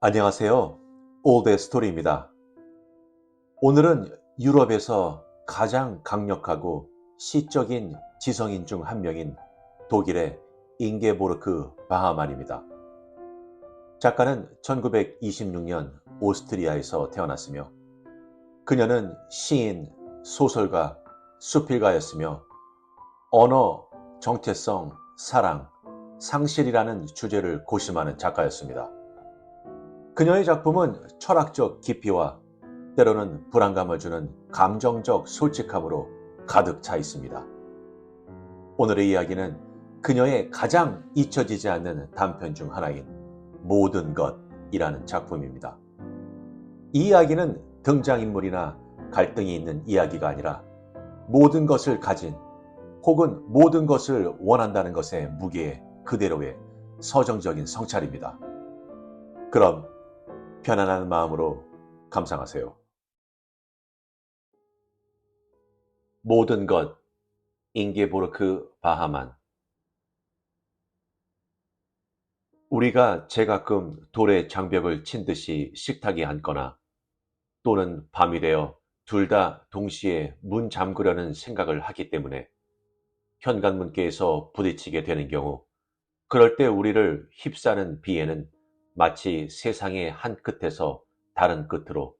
안녕하세요. 올드 스토리입니다. 오늘은 유럽에서 가장 강력하고 시적인 지성인 중 한 명인 독일의 잉게보르크 바하만입니다. 작가는 1926년 오스트리아에서 태어났으며 그녀는 시인, 소설가, 수필가였으며 언어, 정체성, 사랑, 상실이라는 주제를 고심하는 작가였습니다. 그녀의 작품은 철학적 깊이와 때로는 불안감을 주는 감정적 솔직함으로 가득 차 있습니다. 오늘의 이야기는 그녀의 가장 잊혀지지 않는 단편 중 하나인 모든 것이라는 작품입니다. 이 이야기는 등장인물이나 갈등이 있는 이야기가 아니라 모든 것을 가진 혹은 모든 것을 원한다는 것의 무게에 그대로의 서정적인 성찰입니다. 그럼 편안한 마음으로 감상하세요. 모든 것, 잉게보르크 바하만. 우리가 제가끔 돌에 장벽을 친 듯이 식탁에 앉거나 또는 밤이 되어 둘 다 동시에 문 잠그려는 생각을 하기 때문에 현관문께에서 부딪히게 되는 경우, 그럴 때 우리를 휩싸는 비애는 마치 세상의 한 끝에서 다른 끝으로,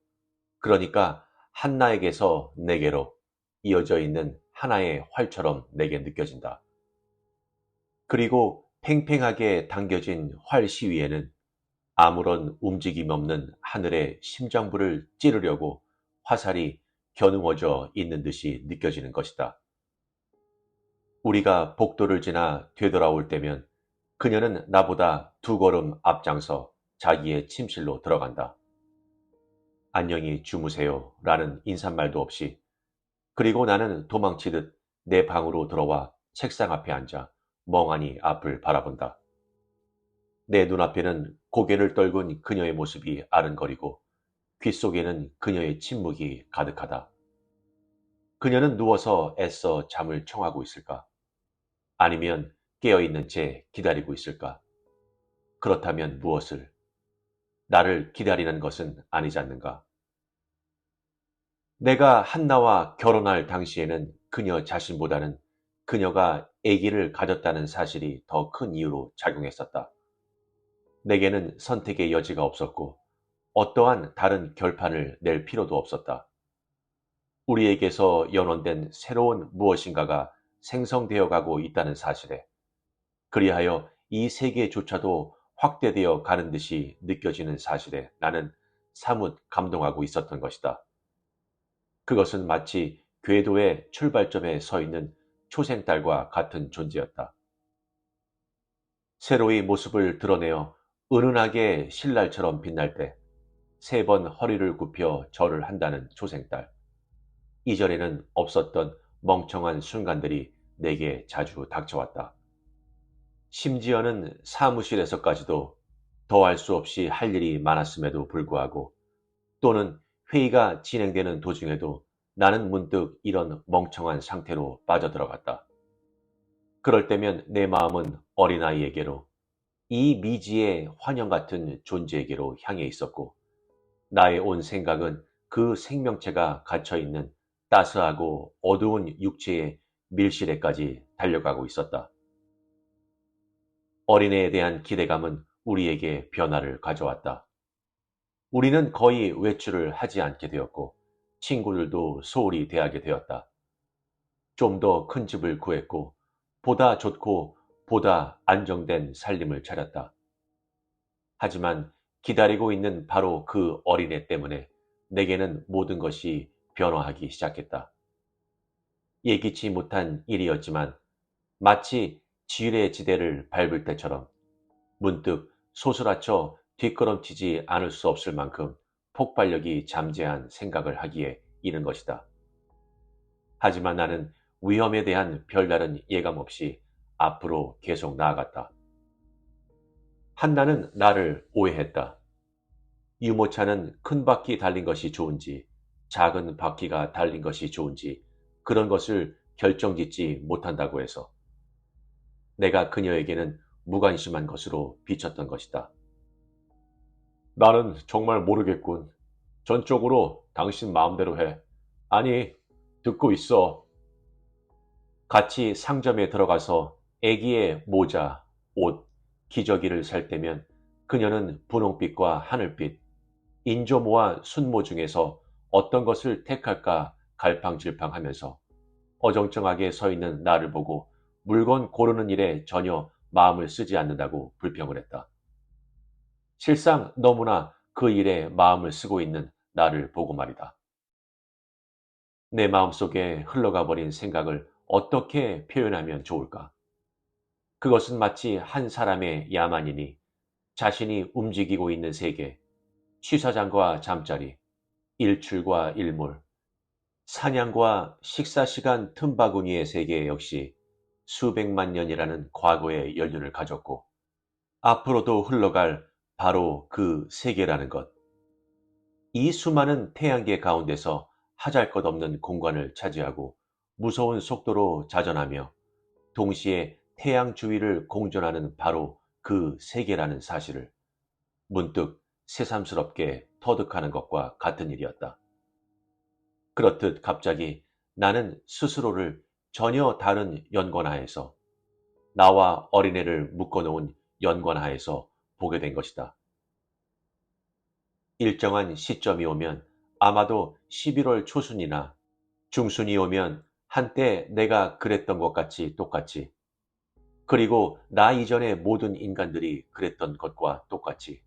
그러니까 한나에게서 내게로 이어져 있는 하나의 활처럼 내게 느껴진다. 그리고 팽팽하게 당겨진 활 시위에는 아무런 움직임 없는 하늘의 심장부를 찌르려고 화살이 겨누어져 있는 듯이 느껴지는 것이다. 우리가 복도를 지나 되돌아올 때면 그녀는 나보다 두 걸음 앞장서 자기의 침실로 들어간다. 안녕히 주무세요 라는 인사말도 없이, 그리고 나는 도망치듯 내 방으로 들어와 책상 앞에 앉아 멍하니 앞을 바라본다. 내 눈앞에는 고개를 떨군 그녀의 모습이 아른거리고 귓속에는 그녀의 침묵이 가득하다. 그녀는 누워서 애써 잠을 청하고 있을까? 아니면 깨어있는 채 기다리고 있을까? 그렇다면 무엇을? 나를 기다리는 것은 아니지 않는가? 내가 한나와 결혼할 당시에는 그녀 자신보다는 그녀가 아기를 가졌다는 사실이 더 큰 이유로 작용했었다. 내게는 선택의 여지가 없었고 어떠한 다른 결판을 낼 필요도 없었다. 우리에게서 연원된 새로운 무엇인가가 생성되어 가고 있다는 사실에, 그리하여 이 세계조차도 확대되어 가는 듯이 느껴지는 사실에 나는 사뭇 감동하고 있었던 것이다. 그것은 마치 궤도의 출발점에 서 있는 초생딸과 같은 존재였다. 새로이 모습을 드러내어 은은하게 신랄처럼 빛날 때 세 번 허리를 굽혀 절을 한다는 초생딸. 이전에는 없었던 멍청한 순간들이 내게 자주 닥쳐왔다. 심지어는 사무실에서까지도 더할 수 없이 할 일이 많았음에도 불구하고, 또는 회의가 진행되는 도중에도 나는 문득 이런 멍청한 상태로 빠져들어갔다. 그럴 때면 내 마음은 어린아이에게로, 이 미지의 환영 같은 존재에게로 향해 있었고, 나의 온 생각은 그 생명체가 갇혀있는 따스하고 어두운 육체의 밀실에까지 달려가고 있었다. 어린애에 대한 기대감은 우리에게 변화를 가져왔다. 우리는 거의 외출을 하지 않게 되었고 친구들도 소홀히 대하게 되었다. 좀 더 큰 집을 구했고 보다 좋고 보다 안정된 살림을 차렸다. 하지만 기다리고 있는 바로 그 어린애 때문에 내게는 모든 것이 변화하기 시작했다. 예기치 못한 일이었지만 마치 지뢰 지대를 밟을 때처럼 문득 소스라쳐 뒷걸음치지 않을 수 없을 만큼 폭발력이 잠재한 생각을 하기에 이른 것이다. 하지만 나는 위험에 대한 별다른 예감 없이 앞으로 계속 나아갔다. 한나는 나를 오해했다. 유모차는 큰 바퀴 달린 것이 좋은지 작은 바퀴가 달린 것이 좋은지 그런 것을 결정짓지 못한다고 해서 내가 그녀에게는 무관심한 것으로 비쳤던 것이다. 나는 정말 모르겠군. 전적으로 당신 마음대로 해. 아니, 듣고 있어. 같이 상점에 들어가서 애기의 모자, 옷, 기저귀를 살 때면 그녀는 분홍빛과 하늘빛, 인조모와 순모 중에서 어떤 것을 택할까 갈팡질팡하면서 어정쩡하게 서 있는 나를 보고 물건 고르는 일에 전혀 마음을 쓰지 않는다고 불평을 했다. 실상 너무나 그 일에 마음을 쓰고 있는 나를 보고 말이다. 내 마음속에 흘러가 버린 생각을 어떻게 표현하면 좋을까? 그것은 마치 한 사람의 야만이니 자신이 움직이고 있는 세계, 취사장과 잠자리, 일출과 일몰, 사냥과 식사시간 틈바구니의 세계 역시 수백만 년이라는 과거의 연륜을 가졌고 앞으로도 흘러갈 바로 그 세계라는 것. 이 수많은 태양계 가운데서 하잘것없는 공간을 차지하고 무서운 속도로 자전하며 동시에 태양 주위를 공전하는 바로 그 세계라는 사실을 문득 새삼스럽게 터득하는 것과 같은 일이었다. 그렇듯 갑자기 나는 스스로를 전혀 다른 연관하에서 나와 어린애를 묶어놓은 연관하에서 보게 된 것이다. 일정한 시점이 오면 아마도 11월 초순이나 중순이 오면 한때 내가 그랬던 것 같이 똑같이 그리고 나 이전의 모든 인간들이 그랬던 것과 똑같이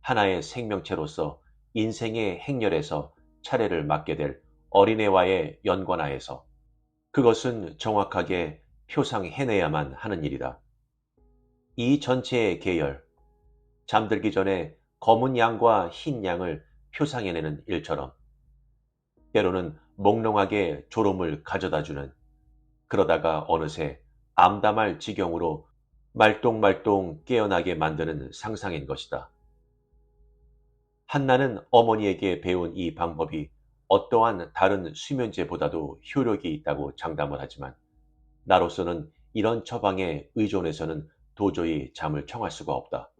하나의 생명체로서 인생의 행렬에서 차례를 맡게 될 어린애와의 연관하에서 그것은 정확하게 표상해내야만 하는 일이다. 이 전체의 계열, 잠들기 전에 검은 양과 흰 양을 표상해내는 일처럼 때로는 몽롱하게 졸음을 가져다주는 그러다가 어느새 암담할 지경으로 말똥말똥 깨어나게 만드는 상상인 것이다. 한나는 어머니에게 배운 이 방법이 어떠한 다른 수면제보다도 효력이 있다고 장담을 하지만 나로서는 이런 처방에 의존해서는 도저히 잠을 청할 수가 없다.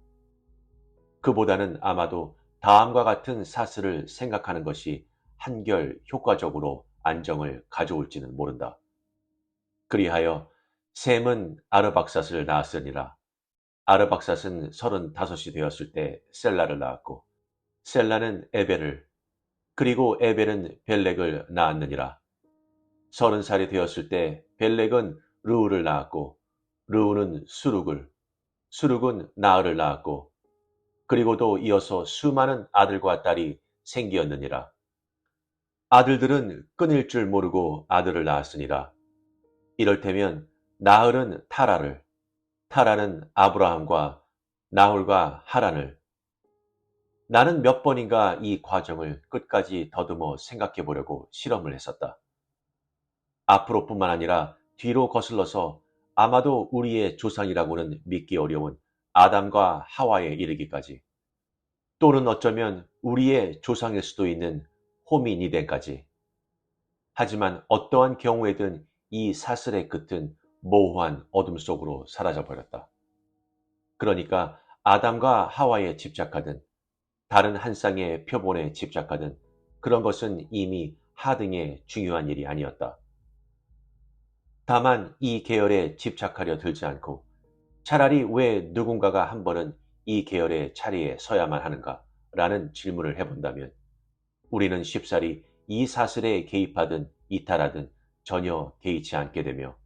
그보다는 아마도 다음과 같은 사슬을 생각하는 것이 한결 효과적으로 안정을 가져올지는 모른다. 그리하여 셈은 아르박삿을 낳았으니라. 아르박삿은 35이 되었을 때 셀라를 낳았고 셀라는 에벨을 그리고 에벨은 벨렉을 낳았느니라. 30살이 되었을 때 벨렉은 르우를 낳았고 르우는 수룩을 수룩은 나을을 낳았고 그리고도 이어서 수많은 아들과 딸이 생기었느니라. 아들들은 끊일 줄 모르고 아들을 낳았으니라. 이럴테면 나흘은 타라를, 타라는 아브라함과 나홀과 하란을 나는 몇 번인가 이 과정을 끝까지 더듬어 생각해 보려고 실험을 했었다. 앞으로뿐만 아니라 뒤로 거슬러서 아마도 우리의 조상이라고는 믿기 어려운 아담과 하와에 이르기까지 또는 어쩌면 우리의 조상일 수도 있는 호미니덴까지 하지만 어떠한 경우에든 이 사슬의 끝은 모호한 어둠 속으로 사라져버렸다. 그러니까 아담과 하와에 집착하든 다른 한 쌍의 표본에 집착하든 그런 것은 이미 하등의 중요한 일이 아니었다. 다만 이 계열에 집착하려 들지 않고 차라리 왜 누군가가 한 번은 이 계열의 자리에 서야만 하는가 라는 질문을 해본다면 우리는 쉽사리 이 사슬에 개입하든 이탈하든 전혀 개의치 않게 되며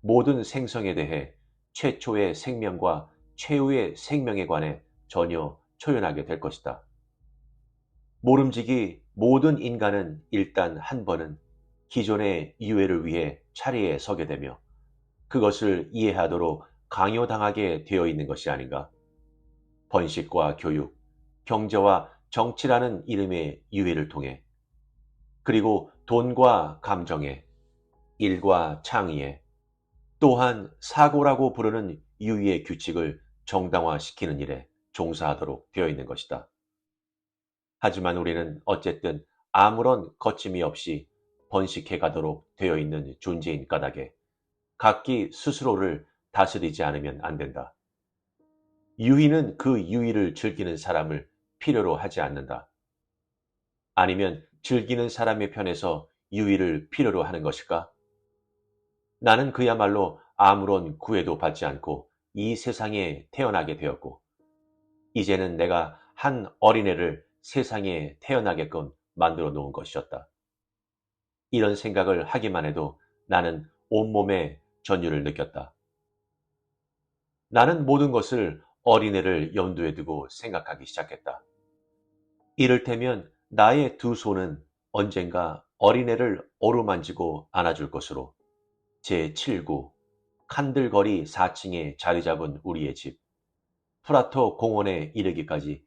모든 생성에 대해 최초의 생명과 최후의 생명에 관해 전혀 초연하게 될 것이다. 모름지기 모든 인간은 일단 한 번은 기존의 유해를 위해 자리에 서게 되며 그것을 이해하도록 강요당하게 되어 있는 것이 아닌가? 번식과 교육, 경제와 정치라는 이름의 유해를 통해 그리고 돈과 감정에 일과 창의에 또한 사고라고 부르는 유의의 규칙을 정당화시키는 일에 종사하도록 되어 있는 것이다. 하지만 우리는 어쨌든 아무런 거침이 없이 번식해 가도록 되어 있는 존재인 까닭에 각기 스스로를 다스리지 않으면 안 된다. 유의는 그 유의를 즐기는 사람을 필요로 하지 않는다. 아니면 즐기는 사람의 편에서 유의를 필요로 하는 것일까? 나는 그야말로 아무런 구애도 받지 않고 이 세상에 태어나게 되었고, 이제는 내가 한 어린애를 세상에 태어나게끔 만들어 놓은 것이었다. 이런 생각을 하기만 해도 나는 온몸에 전율을 느꼈다. 나는 모든 것을 어린애를 염두에 두고 생각하기 시작했다. 이를테면 나의 두 손은 언젠가 어린애를 어루만지고 안아줄 것으로 제7구 칸들거리 4층에 자리 잡은 우리의 집, 프라토 공원에 이르기까지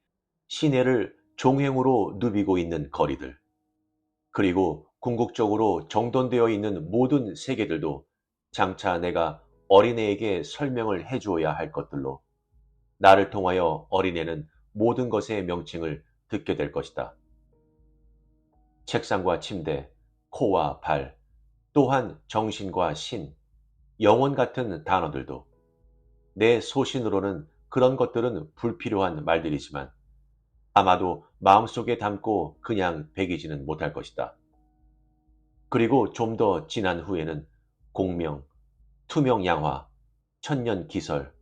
시내를 종횡으로 누비고 있는 거리들, 그리고 궁극적으로 정돈되어 있는 모든 세계들도 장차 내가 어린애에게 설명을 해주어야 할 것들로 나를 통하여 어린애는 모든 것의 명칭을 듣게 될 것이다. 책상과 침대, 코와 발, 또한 정신과 신, 영혼 같은 단어들도 내 소신으로는 그런 것들은 불필요한 말들이지만 아마도 마음속에 담고 그냥 배기지는 못할 것이다. 그리고 좀 더 지난 후에는 공명, 투명 양화, 천년 기설,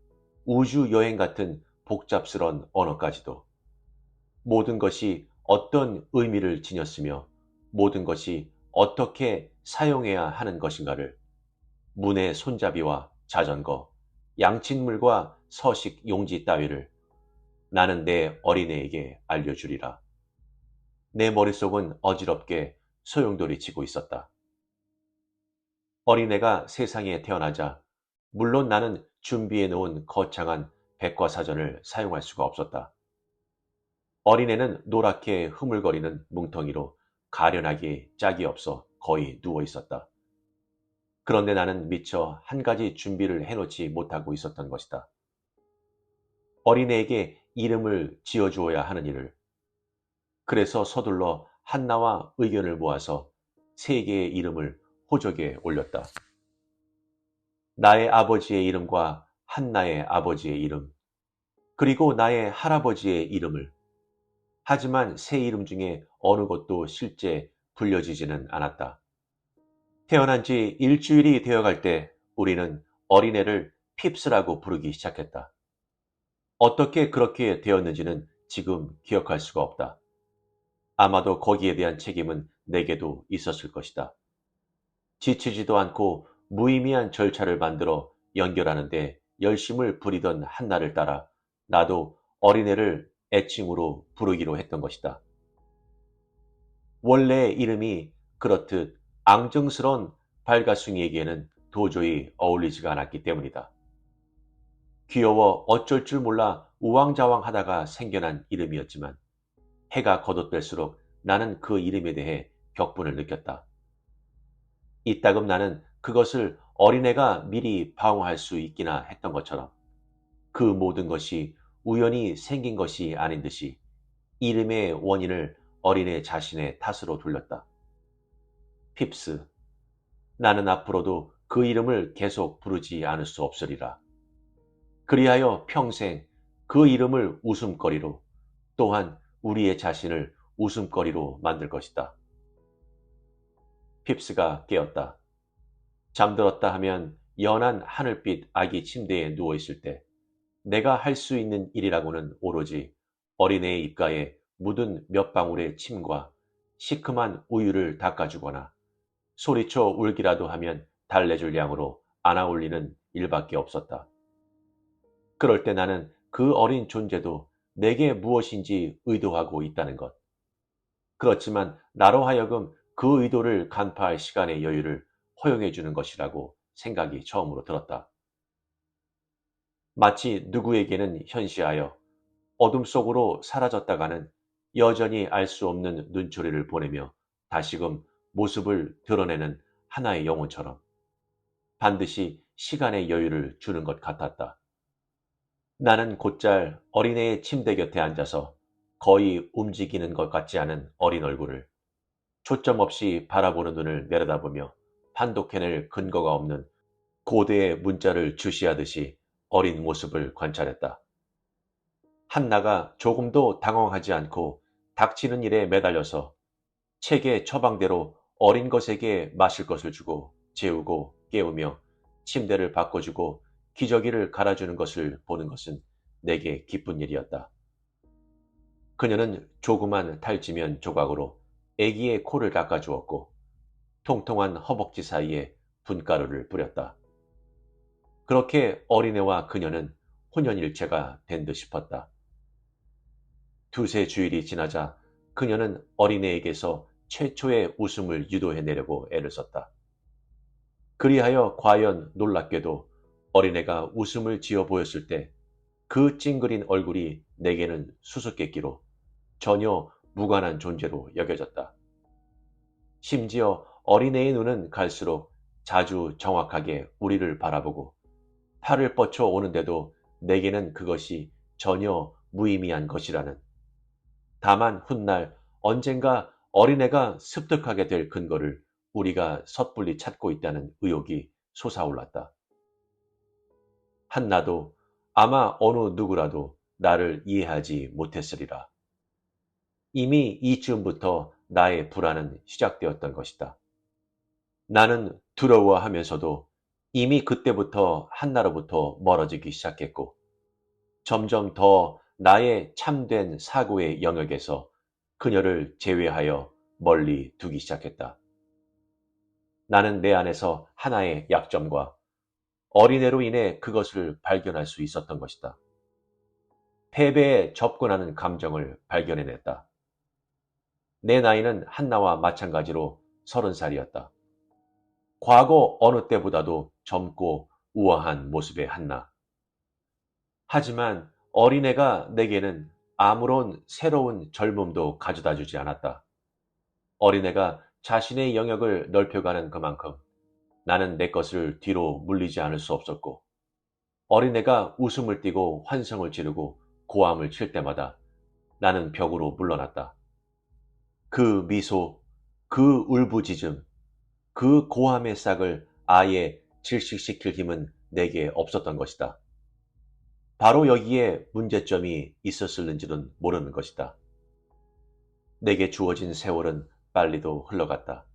우주 여행 같은 복잡스런 언어까지도 모든 것이 어떤 의미를 지녔으며 모든 것이 어떻게 사용해야 하는 것인가를 문의 손잡이와 자전거, 양친물과 서식 용지 따위를 나는 내 어린애에게 알려주리라. 내 머릿속은 어지럽게 소용돌이 치고 있었다. 어린애가 세상에 태어나자 물론 나는 준비해 놓은 거창한 백과사전을 사용할 수가 없었다. 어린애는 노랗게 흐물거리는 뭉텅이로 가련하기 짝이 없어 거의 누워 있었다. 그런데 나는 미처 한 가지 준비를 해놓지 못하고 있었던 것이다. 어린애에게 이름을 지어주어야 하는 일을. 그래서 서둘러 한나와 의견을 모아서 세 개의 이름을 호적에 올렸다. 나의 아버지의 이름과 한나의 아버지의 이름, 그리고 나의 할아버지의 이름을. 하지만 세 이름 중에 어느 것도 실제 불려지지는 않았다. 태어난 지 일주일이 되어갈 때 우리는 어린애를 핍스라고 부르기 시작했다. 어떻게 그렇게 되었는지는 지금 기억할 수가 없다. 아마도 거기에 대한 책임은 내게도 있었을 것이다. 지치지도 않고 무의미한 절차를 만들어 연결하는데 열심을 부리던 한나를 따라 나도 어린애를 애칭으로 부르기로 했던 것이다. 원래의 이름이 그렇듯 앙증스러운 발가숭이에게는 도저히 어울리지가 않았기 때문이다. 귀여워 어쩔 줄 몰라 우왕좌왕하다가 생겨난 이름이었지만 해가 거듭될수록 나는 그 이름에 대해 격분을 느꼈다. 이따금 나는 그것을 어린애가 미리 방어할 수 있기나 했던 것처럼 그 모든 것이 우연히 생긴 것이 아닌 듯이 이름의 원인을 어린애 자신의 탓으로 돌렸다. 핍스. 나는 앞으로도 그 이름을 계속 부르지 않을 수 없으리라. 그리하여 평생 그 이름을 웃음거리로 또한 우리의 자신을 웃음거리로 만들 것이다. 핍스가 깨었다. 잠들었다 하면 연한 하늘빛 아기 침대에 누워있을 때 내가 할 수 있는 일이라고는 오로지 어린애의 입가에 묻은 몇 방울의 침과 시큼한 우유를 닦아주거나 소리쳐 울기라도 하면 달래줄 양으로 안아올리는 일밖에 없었다. 그럴 때 나는 그 어린 존재도 내게 무엇인지 의도하고 있다는 것. 그렇지만 나로 하여금 그 의도를 간파할 시간의 여유를 허용해 주는 것이라고 생각이 처음으로 들었다. 마치 누구에게는 현시하여 어둠 속으로 사라졌다가는 여전히 알 수 없는 눈초리를 보내며 다시금 모습을 드러내는 하나의 영혼처럼 반드시 시간의 여유를 주는 것 같았다. 나는 곧잘 어린애의 침대 곁에 앉아서 거의 움직이는 것 같지 않은 어린 얼굴을 초점 없이 바라보는 눈을 내려다보며 판독해낼 근거가 없는 고대의 문자를 주시하듯이 어린 모습을 관찰했다. 한나가 조금도 당황하지 않고 닥치는 일에 매달려서 책의 처방대로 어린 것에게 마실 것을 주고 재우고 깨우며 침대를 바꿔주고 기저귀를 갈아주는 것을 보는 것은 내게 기쁜 일이었다. 그녀는 조그만 탈지면 조각으로 아기의 코를 닦아주었고 통통한 허벅지 사이에 분가루를 뿌렸다. 그렇게 어린애와 그녀는 혼연일체가 된 듯 싶었다. 두세 주일이 지나자 그녀는 어린애에게서 최초의 웃음을 유도해내려고 애를 썼다. 그리하여 과연 놀랍게도 어린애가 웃음을 지어 보였을 때 그 찡그린 얼굴이 내게는 수수께끼로 전혀 무관한 존재로 여겨졌다. 심지어 어린애의 눈은 갈수록 자주 정확하게 우리를 바라보고 팔을 뻗쳐 오는데도 내게는 그것이 전혀 무의미한 것이라는, 다만 훗날 언젠가 어린애가 습득하게 될 근거를 우리가 섣불리 찾고 있다는 의혹이 솟아올랐다. 한나도 아마 어느 누구라도 나를 이해하지 못했으리라. 이미 이쯤부터 나의 불안은 시작되었던 것이다. 나는 두려워하면서도 이미 그때부터 한나로부터 멀어지기 시작했고 점점 더 나의 참된 사고의 영역에서 그녀를 제외하여 멀리 두기 시작했다. 나는 내 안에서 하나의 약점과 어린애로 인해 그것을 발견할 수 있었던 것이다. 패배에 접근하는 감정을 발견해냈다. 내 나이는 한나와 마찬가지로 30살이었다. 과거 어느 때보다도 젊고 우아한 모습의 한나. 하지만 어린애가 내게는 아무런 새로운 젊음도 가져다 주지 않았다. 어린애가 자신의 영역을 넓혀가는 그만큼 나는 내 것을 뒤로 물리지 않을 수 없었고, 어린애가 웃음을 띠고 환성을 지르고 고함을 칠 때마다 나는 벽으로 물러났다. 그 미소, 그 울부짖음, 그 고함의 싹을 아예 질식시킬 힘은 내게 없었던 것이다. 바로 여기에 문제점이 있었을는지는 모르는 것이다. 내게 주어진 세월은 빨리도 흘러갔다.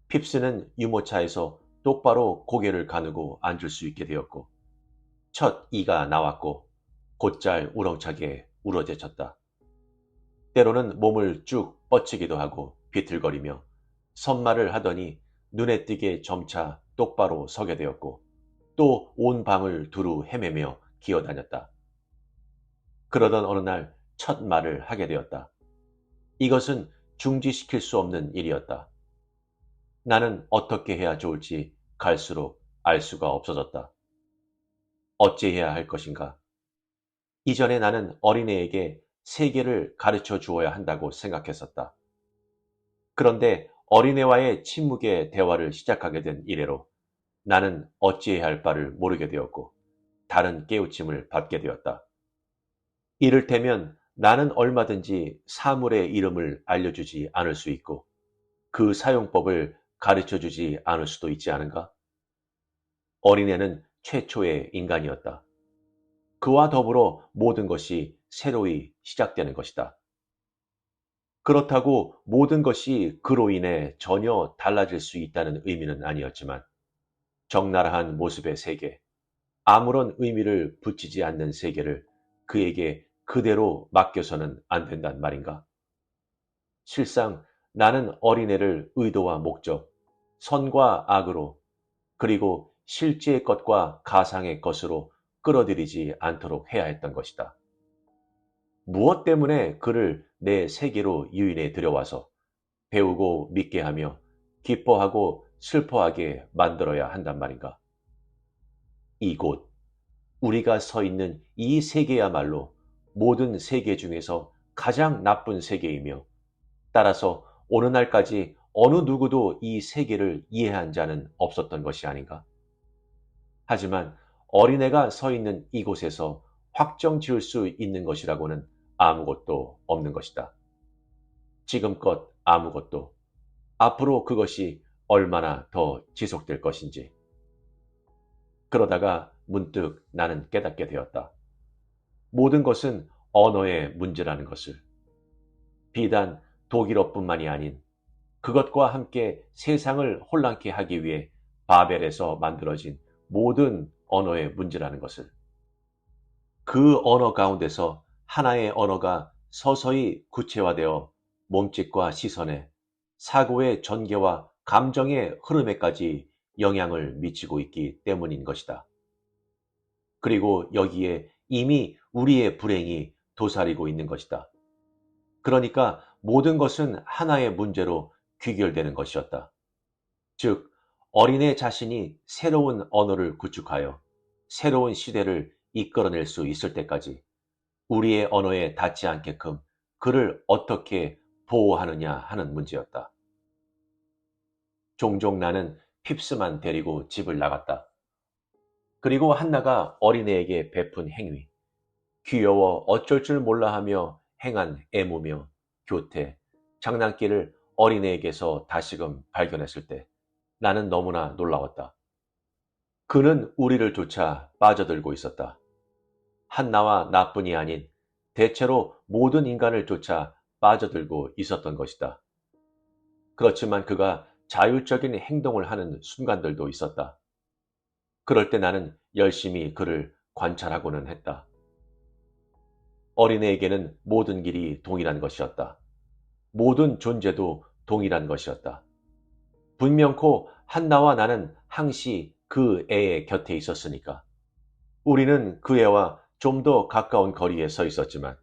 핍스는 유모차에서 똑바로 고개를 가누고 앉을 수 있게 되었고, 첫 이가 나왔고, 곧잘 우렁차게 울어제쳤다. 때로는 몸을 쭉 뻗치기도 하고 비틀거리며 선말을 하더니 눈에 띄게 점차 똑바로 서게 되었고, 또 온 방을 두루 헤매며 기어다녔다. 그러던 어느 날 첫 말을 하게 되었다. 이것은 중지시킬 수 없는 일이었다. 나는 어떻게 해야 좋을지 갈수록 알 수가 없어졌다. 어찌해야 할 것인가? 이전에 나는 어린애에게 세계를 가르쳐 주어야 한다고 생각했었다. 그런데 어린애와의 침묵의 대화를 시작하게 된 이래로 나는 어찌해야 할 바를 모르게 되었고 다른 깨우침을 받게 되었다. 이를테면 나는 얼마든지 사물의 이름을 알려주지 않을 수 있고 그 사용법을 가르쳐주지 않을 수도 있지 않은가? 어린애는 최초의 인간이었다. 그와 더불어 모든 것이 새로이 시작되는 것이다. 그렇다고 모든 것이 그로 인해 전혀 달라질 수 있다는 의미는 아니었지만 적나라한 모습의 세계, 아무런 의미를 붙이지 않는 세계를 그에게 그대로 맡겨서는 안 된단 말인가? 실상 나는 어린애를 의도와 목적, 선과 악으로, 그리고 실제의 것과 가상의 것으로 끌어들이지 않도록 해야 했던 것이다. 무엇 때문에 그를 내 세계로 유인해 들여와서 배우고 믿게 하며 기뻐하고 슬퍼하게 만들어야 한단 말인가? 이곳, 우리가 서 있는 이 세계야말로 모든 세계 중에서 가장 나쁜 세계이며 따라서 오늘날까지 어느 누구도 이 세계를 이해한 자는 없었던 것이 아닌가? 하지만 어린애가 서 있는 이곳에서 확정 지을 수 있는 것이라고는 아무것도 없는 것이다. 지금껏 아무것도, 앞으로 그것이 얼마나 더 지속될 것인지. 그러다가 문득 나는 깨닫게 되었다. 모든 것은 언어의 문제라는 것을. 비단 독일어뿐만이 아닌 그것과 함께 세상을 혼란케 하기 위해 바벨에서 만들어진 모든 언어의 문제라는 것을. 그 언어 가운데서 하나의 언어가 서서히 구체화되어 몸짓과 시선에, 사고의 전개와 감정의 흐름에까지 영향을 미치고 있기 때문인 것이다. 그리고 여기에 이미 우리의 불행이 도사리고 있는 것이다. 그러니까 모든 것은 하나의 문제로 귀결되는 것이었다. 즉, 어린애 자신이 새로운 언어를 구축하여 새로운 시대를 이끌어낼 수 있을 때까지 우리의 언어에 닿지 않게끔 그를 어떻게 보호하느냐 하는 문제였다. 종종 나는 핍스만 데리고 집을 나갔다. 그리고 한나가 어린애에게 베푼 행위, 귀여워 어쩔 줄 몰라 하며 행한 애무며 교태, 장난기를 어린애에게서 다시금 발견했을 때 나는 너무나 놀라웠다. 그는 우리를 조차 빠져들고 있었다. 한나와 나뿐이 아닌 대체로 모든 인간을 쫓아 빠져들고 있었던 것이다. 그렇지만 그가 자율적인 행동을 하는 순간들도 있었다. 그럴 때 나는 열심히 그를 관찰하고는 했다. 어린애에게는 모든 길이 동일한 것이었다. 모든 존재도 동일한 것이었다. 분명코 한나와 나는 항시 그 애의 곁에 있었으니까. 우리는 그 애와 좀 더 가까운 거리에 서 있었지만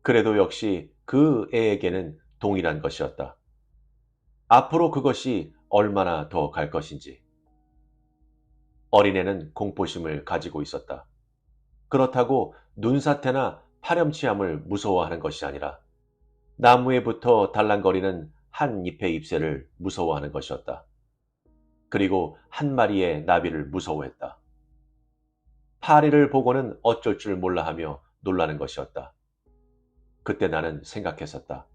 그래도 역시 그 애에게는 동일한 것이었다. 앞으로 그것이 얼마나 더 갈 것인지. 어린애는 공포심을 가지고 있었다. 그렇다고 눈사태나 파렴치함을 무서워하는 것이 아니라 나무에 붙어 달랑거리는 한 잎의 잎새를 무서워하는 것이었다. 그리고 한 마리의 나비를 무서워했다. 파리를 보고는 어쩔 줄 몰라 하며 놀라는 것이었다. 그때 나는 생각했었다.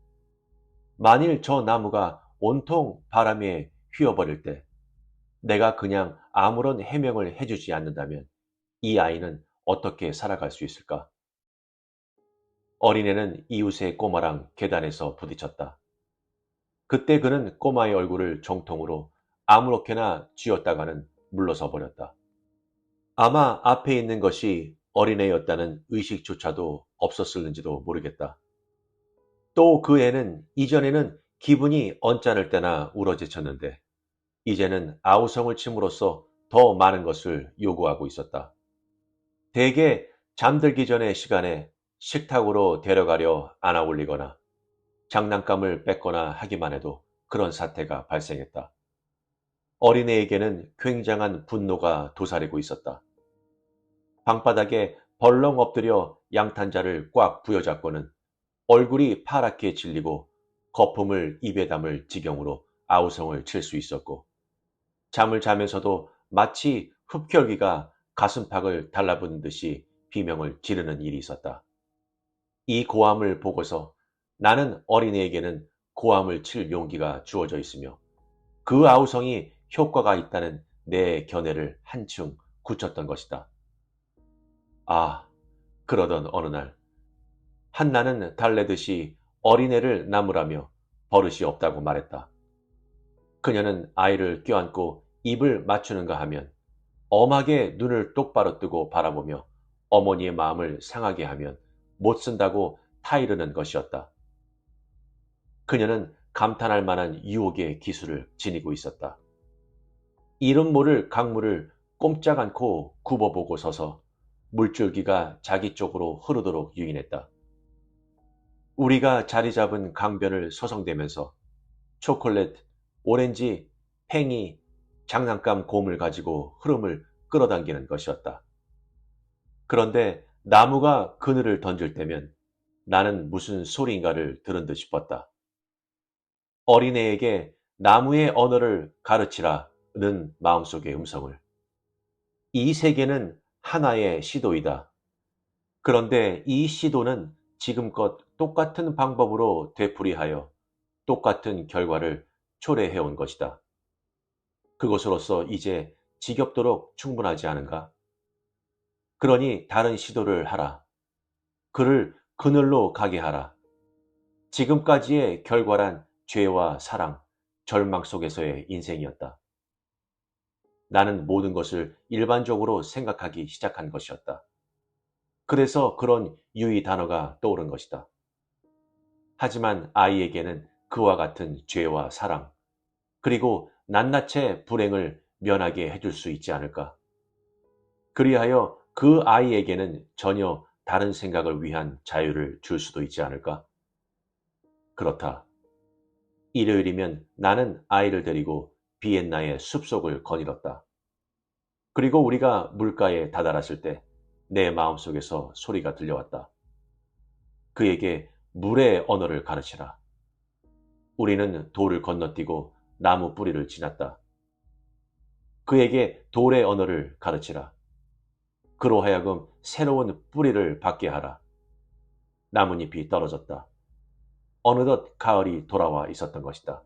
만일 저 나무가 온통 바람에 휘어버릴 때 내가 그냥 아무런 해명을 해주지 않는다면 이 아이는 어떻게 살아갈 수 있을까? 어린애는 이웃의 꼬마랑 계단에서 부딪혔다. 그때 그는 꼬마의 얼굴을 정통으로 아무렇게나 쥐었다가는 물러서 버렸다. 아마 앞에 있는 것이 어린애였다는 의식조차도 없었을는지도 모르겠다. 또 그 애는 이전에는 기분이 언짢을 때나 울어제쳤는데 이제는 아우성을 침으로써 더 많은 것을 요구하고 있었다. 대개 잠들기 전의 시간에 식탁으로 데려가려 안아 올리거나 장난감을 뺏거나 하기만 해도 그런 사태가 발생했다. 어린애에게는 굉장한 분노가 도사리고 있었다. 방바닥에 벌렁 엎드려 양탄자를 꽉 부여잡고는 얼굴이 파랗게 질리고 거품을 입에 담을 지경으로 아우성을 칠 수 있었고 잠을 자면서도 마치 흡혈귀가 가슴팍을 달라붙는 듯이 비명을 지르는 일이 있었다. 이 고함을 보고서 나는 어린애에게는 고함을 칠 용기가 주어져 있으며 그 아우성이 효과가 있다는 내 견해를 한층 굳혔던 것이다. 아, 그러던 어느 날 한나는 달래듯이 어린애를 나무라며 버릇이 없다고 말했다. 그녀는 아이를 껴안고 입을 맞추는가 하면 엄하게 눈을 똑바로 뜨고 바라보며 어머니의 마음을 상하게 하면 못 쓴다고 타이르는 것이었다. 그녀는 감탄할 만한 유혹의 기술을 지니고 있었다. 이름 모를 강물을 꼼짝 않고 굽어보고 서서 물줄기가 자기 쪽으로 흐르도록 유인했다. 우리가 자리 잡은 강변을 서성대면서 초콜릿, 오렌지, 팽이, 장난감 곰을 가지고 흐름을 끌어당기는 것이었다. 그런데 나무가 그늘을 던질 때면 나는 무슨 소리인가를 들은 듯 싶었다. 어린애에게 나무의 언어를 가르치라는 마음속의 음성을. 이 세계는 하나의 시도이다. 그런데 이 시도는 지금껏 똑같은 방법으로 되풀이하여 똑같은 결과를 초래해온 것이다. 그것으로서 이제 지겹도록 충분하지 않은가? 그러니 다른 시도를 하라. 그를 그늘로 가게 하라. 지금까지의 결과란 죄와 사랑, 절망 속에서의 인생이었다. 나는 모든 것을 일반적으로 생각하기 시작한 것이었다. 그래서 그런 유의 단어가 떠오른 것이다. 하지만 아이에게는 그와 같은 죄와 사랑, 그리고 낱낱의 불행을 면하게 해줄 수 있지 않을까? 그리하여 그 아이에게는 전혀 다른 생각을 위한 자유를 줄 수도 있지 않을까? 그렇다. 일요일이면 나는 아이를 데리고 비엔나의 숲속을 거닐었다. 그리고 우리가 물가에 다다랐을 때 내 마음속에서 소리가 들려왔다. 그에게 물의 언어를 가르치라. 우리는 돌을 건너뛰고 나무 뿌리를 지났다. 그에게 돌의 언어를 가르치라. 그로 하여금 새로운 뿌리를 받게 하라. 나뭇잎이 떨어졌다. 어느덧 가을이 돌아와 있었던 것이다.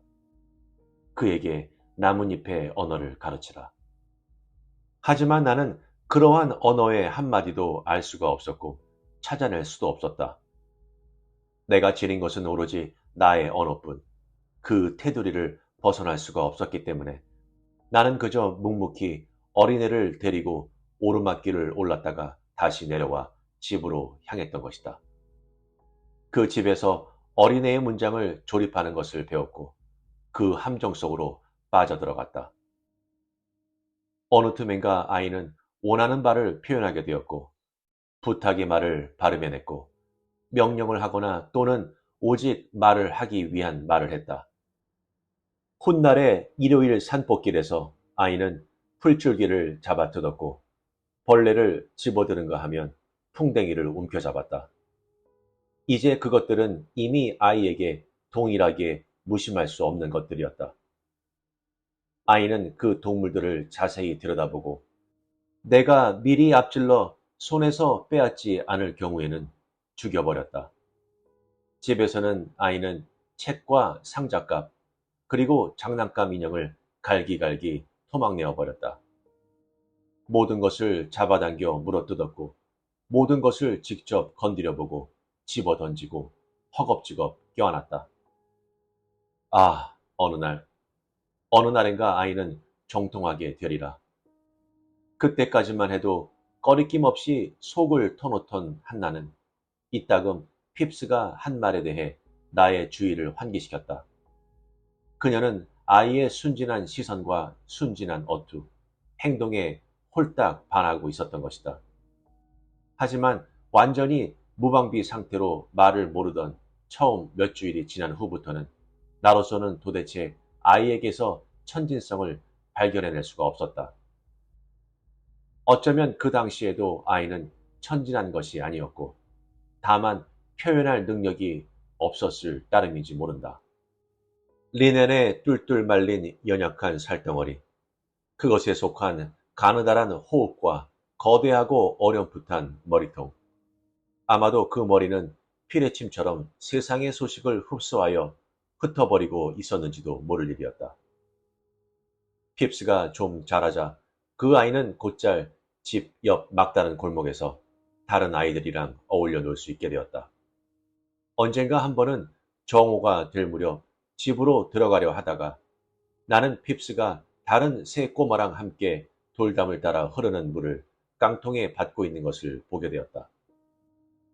그에게 나뭇잎의 언어를 가르치라. 하지만 나는 그러한 언어의 한마디도 알 수가 없었고 찾아낼 수도 없었다. 내가 지닌 것은 오로지 나의 언어뿐, 그 테두리를 벗어날 수가 없었기 때문에 나는 그저 묵묵히 어린애를 데리고 오르막길을 올랐다가 다시 내려와 집으로 향했던 것이다. 그 집에서 어린애의 문장을 조립하는 것을 배웠고 그 함정 속으로 빠져들어갔다. 어느 틈엔가 아이는 원하는 바를 표현하게 되었고 부탁의 말을 발음해냈고 명령을 하거나 또는 오직 말을 하기 위한 말을 했다. 훗날의 일요일 산복길에서 아이는 풀줄기를 잡아 뜯었고 벌레를 집어드는가 하면 풍뎅이를 움켜잡았다. 이제 그것들은 이미 아이에게 동일하게 무심할 수 없는 것들이었다. 아이는 그 동물들을 자세히 들여다보고 내가 미리 앞질러 손에서 빼앗지 않을 경우에는 죽여버렸다. 집에서는 아이는 책과 상자값 그리고 장난감 인형을 갈기갈기 토막내어 버렸다. 모든 것을 잡아당겨 물어뜯었고 모든 것을 직접 건드려보고 집어던지고 허겁지겁 껴안았다. 아, 어느 날인가 아이는 정통하게 되리라. 그때까지만 해도 꺼리낌 없이 속을 터놓던 한나는 이따금 핍스가 한 말에 대해 나의 주의를 환기시켰다. 그녀는 아이의 순진한 시선과 순진한 어투, 행동에 홀딱 반하고 있었던 것이다. 하지만 완전히 무방비 상태로 말을 모르던 처음 몇 주일이 지난 후부터는 나로서는 도대체 아이에게서 천진성을 발견해낼 수가 없었다. 어쩌면 그 당시에도 아이는 천진한 것이 아니었고 다만 표현할 능력이 없었을 따름인지 모른다. 리넨의 뚫뚫 말린 연약한 살덩어리, 그것에 속한 가느다란 호흡과 거대하고 어렴풋한 머리통. 아마도 그 머리는 피레침처럼 세상의 소식을 흡수하여 흩어버리고 있었는지도 모를 일이었다. 핍스가 좀 자라자 그 아이는 곧잘 집 옆 막다른 골목에서 다른 아이들이랑 어울려 놀 수 있게 되었다. 언젠가 한 번은 정오가 될 무렵 집으로 들어가려 하다가 나는 핍스가 다른 새 꼬마랑 함께 돌담을 따라 흐르는 물을 깡통에 받고 있는 것을 보게 되었다.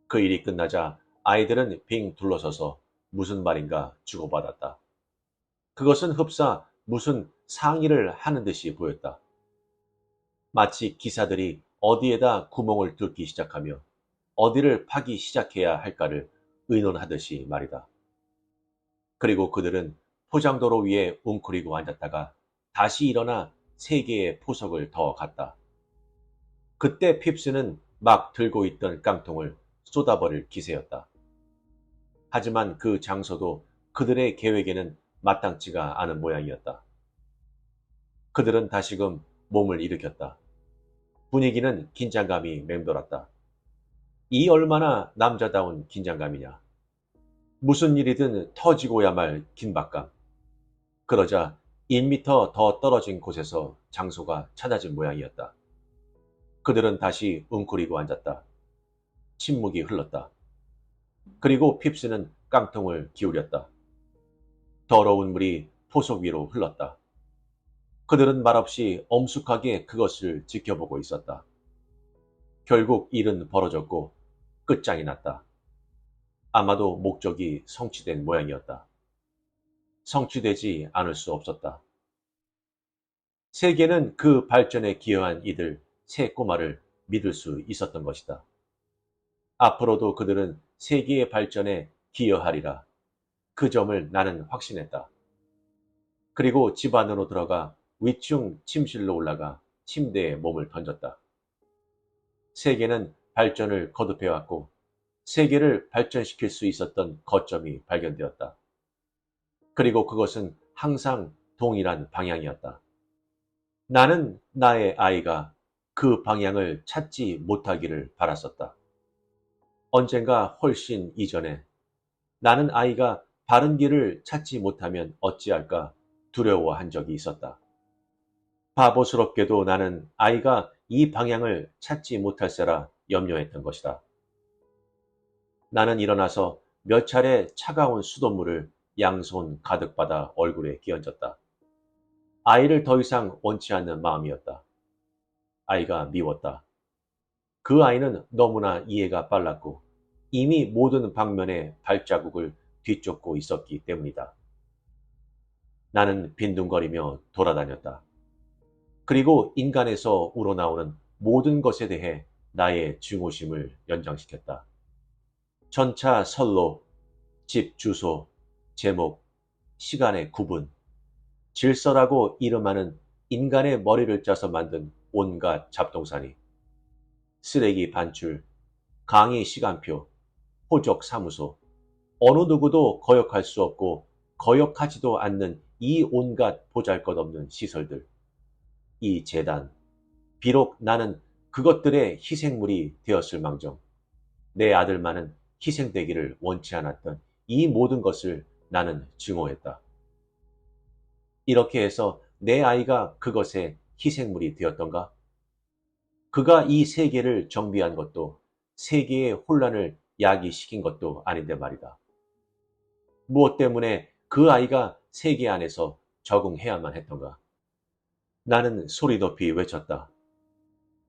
그 일이 끝나자 아이들은 빙 둘러서서 무슨 말인가 주고받았다. 그것은 흡사 무슨 상의를 하는 듯이 보였다. 마치 기사들이 어디에다 구멍을 뚫기 시작하며 어디를 파기 시작해야 할까를 의논하듯이 말이다. 그리고 그들은 포장도로 위에 웅크리고 앉았다가 다시 일어나 세 개의 포석을 더 갔다. 그때 핍스는 막 들고 있던 깡통을 쏟아버릴 기세였다. 하지만 그 장소도 그들의 계획에는 마땅치가 않은 모양이었다. 그들은 다시금 몸을 일으켰다. 분위기는 긴장감이 맴돌았다. 이 얼마나 남자다운 긴장감이냐. 무슨 일이든 터지고야 말 긴박감. 그러자 1미터 더 떨어진 곳에서 장소가 찾아진 모양이었다. 그들은 다시 웅크리고 앉았다. 침묵이 흘렀다. 그리고 핍스는 깡통을 기울였다. 더러운 물이 포석 위로 흘렀다. 그들은 말없이 엄숙하게 그것을 지켜보고 있었다. 결국 일은 벌어졌고 끝장이 났다. 아마도 목적이 성취된 모양이었다. 성취되지 않을 수 없었다. 세계는 그 발전에 기여한 이들 세 꼬마를 믿을 수 있었던 것이다. 앞으로도 그들은 세계의 발전에 기여하리라. 그 점을 나는 확신했다. 그리고 집 안으로 들어가 위층 침실로 올라가 침대에 몸을 던졌다. 세계는 발전을 거듭해왔고 세계를 발전시킬 수 있었던 거점이 발견되었다. 그리고 그것은 항상 동일한 방향이었다. 나는 나의 아이가 그 방향을 찾지 못하기를 바랐었다. 언젠가 훨씬 이전에 나는 아이가 바른 길을 찾지 못하면 어찌할까 두려워한 적이 있었다. 바보스럽게도 나는 아이가 이 방향을 찾지 못할세라 염려했던 것이다. 나는 일어나서 몇 차례 차가운 수돗물을 양손 가득 받아 얼굴에 끼얹었다. 아이를 더 이상 원치 않는 마음이었다. 아이가 미웠다. 그 아이는 너무나 이해가 빨랐고 이미 모든 방면의 발자국을 뒤쫓고 있었기 때문이다. 나는 빈둥거리며 돌아다녔다. 그리고 인간에서 우러나오는 모든 것에 대해 나의 증오심을 연장시켰다. 전차 선로, 집 주소, 제목, 시간의 구분, 질서라고 이름하는 인간의 머리를 짜서 만든 온갖 잡동사니, 쓰레기 반출, 강의 시간표, 호적 사무소, 어느 누구도 거역할 수 없고 거역하지도 않는 이 온갖 보잘것없는 시설들, 이 재단, 비록 나는 그것들의 희생물이 되었을 망정, 내 아들만은 희생되기를 원치 않았던 이 모든 것을 나는 증오했다. 이렇게 해서 내 아이가 그것의 희생물이 되었던가? 그가 이 세계를 정비한 것도 세계의 혼란을 야기시킨 것도 아닌데 말이다. 무엇 때문에 그 아이가 세계 안에서 적응해야만 했던가? 나는 소리 높이 외쳤다.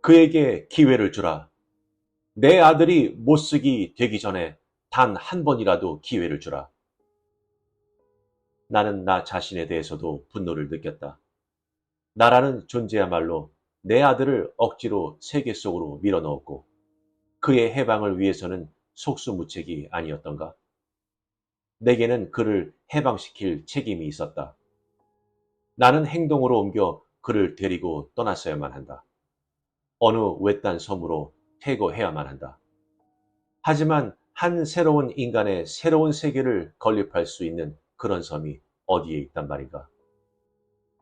그에게 기회를 주라. 내 아들이 못쓰기 되기 전에 단 한 번이라도 기회를 주라. 나는 나 자신에 대해서도 분노를 느꼈다. 나라는 존재야말로 내 아들을 억지로 세계 속으로 밀어넣었고 그의 해방을 위해서는 속수무책이 아니었던가? 내게는 그를 해방시킬 책임이 있었다. 나는 행동으로 옮겨 그를 데리고 떠났어야만 한다. 어느 외딴 섬으로 퇴거해야만 한다. 하지만 한 새로운 인간의 새로운 세계를 건립할 수 있는 그런 섬이 어디에 있단 말인가?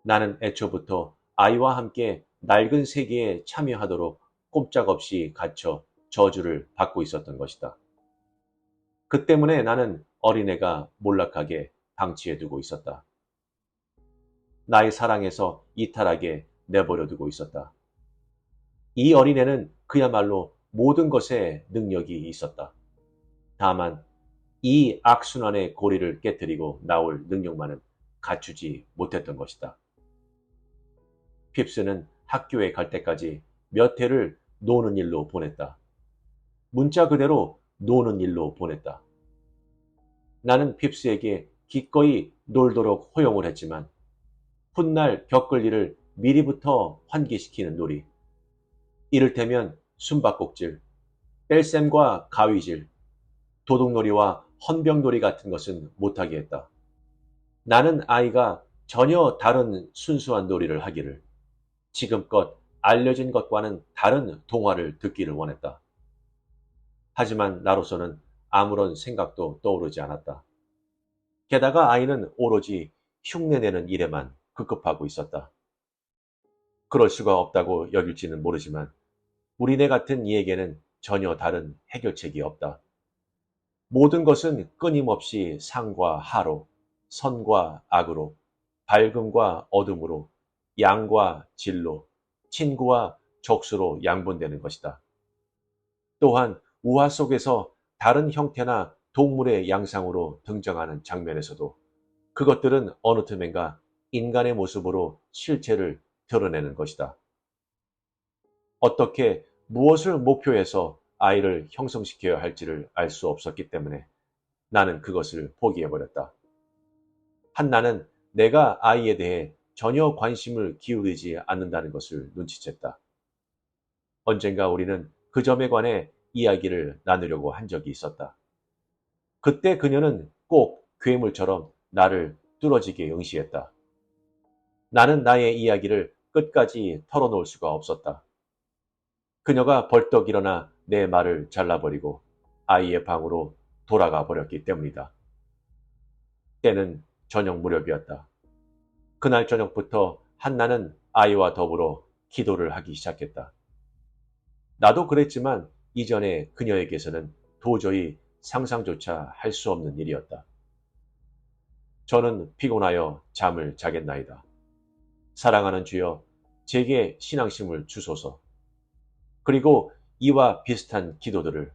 나는 애초부터 아이와 함께 낡은 세계에 참여하도록 꼼짝없이 갇혀 저주를 받고 있었던 것이다. 그 때문에 나는 어린애가 몰락하게 방치해두고 있었다. 나의 사랑에서 이탈하게 내버려 두고 있었다. 이 어린애는 그야말로 모든 것에 능력이 있었다. 다만 이 악순환의 고리를 깨뜨리고 나올 능력만은 갖추지 못했던 것이다. 핍스는 학교에 갈 때까지 몇 해를 노는 일로 보냈다. 문자 그대로 노는 일로 보냈다. 나는 핍스에게 기꺼이 놀도록 허용을 했지만 훗날 겪을 일을 미리부터 환기시키는 놀이, 이를테면 숨바꼭질, 뺄셈과 가위질, 도둑놀이와 헌병놀이 같은 것은 못하게 했다. 나는 아이가 전혀 다른 순수한 놀이를 하기를, 지금껏 알려진 것과는 다른 동화를 듣기를 원했다. 하지만 나로서는 아무런 생각도 떠오르지 않았다. 게다가 아이는 오로지 흉내내는 일에만 급급하고 있었다. 그럴 수가 없다고 여길지는 모르지만 우리네 같은 이에게는 전혀 다른 해결책이 없다. 모든 것은 끊임없이 상과 하로, 선과 악으로, 밝음과 어둠으로, 양과 진로, 친구와 적수로 양분되는 것이다. 또한 우화 속에서 다른 형태나 동물의 양상으로 등장하는 장면에서도 그것들은 어느 틈엔가 인간의 모습으로 실체를 드러내는 것이다. 어떻게 무엇을 목표해서 아이를 형성시켜야 할지를 알 수 없었기 때문에 나는 그것을 포기해버렸다. 한나는 내가 아이에 대해 전혀 관심을 기울이지 않는다는 것을 눈치챘다. 언젠가 우리는 그 점에 관해 이야기를 나누려고 한 적이 있었다. 그때 그녀는 꼭 괴물처럼 나를 뚫어지게 응시했다. 나는 나의 이야기를 끝까지 털어놓을 수가 없었다. 그녀가 벌떡 일어나 내 말을 잘라버리고 아이의 방으로 돌아가 버렸기 때문이다. 때는 저녁 무렵이었다. 그날 저녁부터 한나는 아이와 더불어 기도를 하기 시작했다. 나도 그랬지만 이전에 그녀에게서는 도저히 상상조차 할 수 없는 일이었다. 저는 피곤하여 잠을 자겠나이다. 사랑하는 주여, 제게 신앙심을 주소서. 그리고 이와 비슷한 기도들을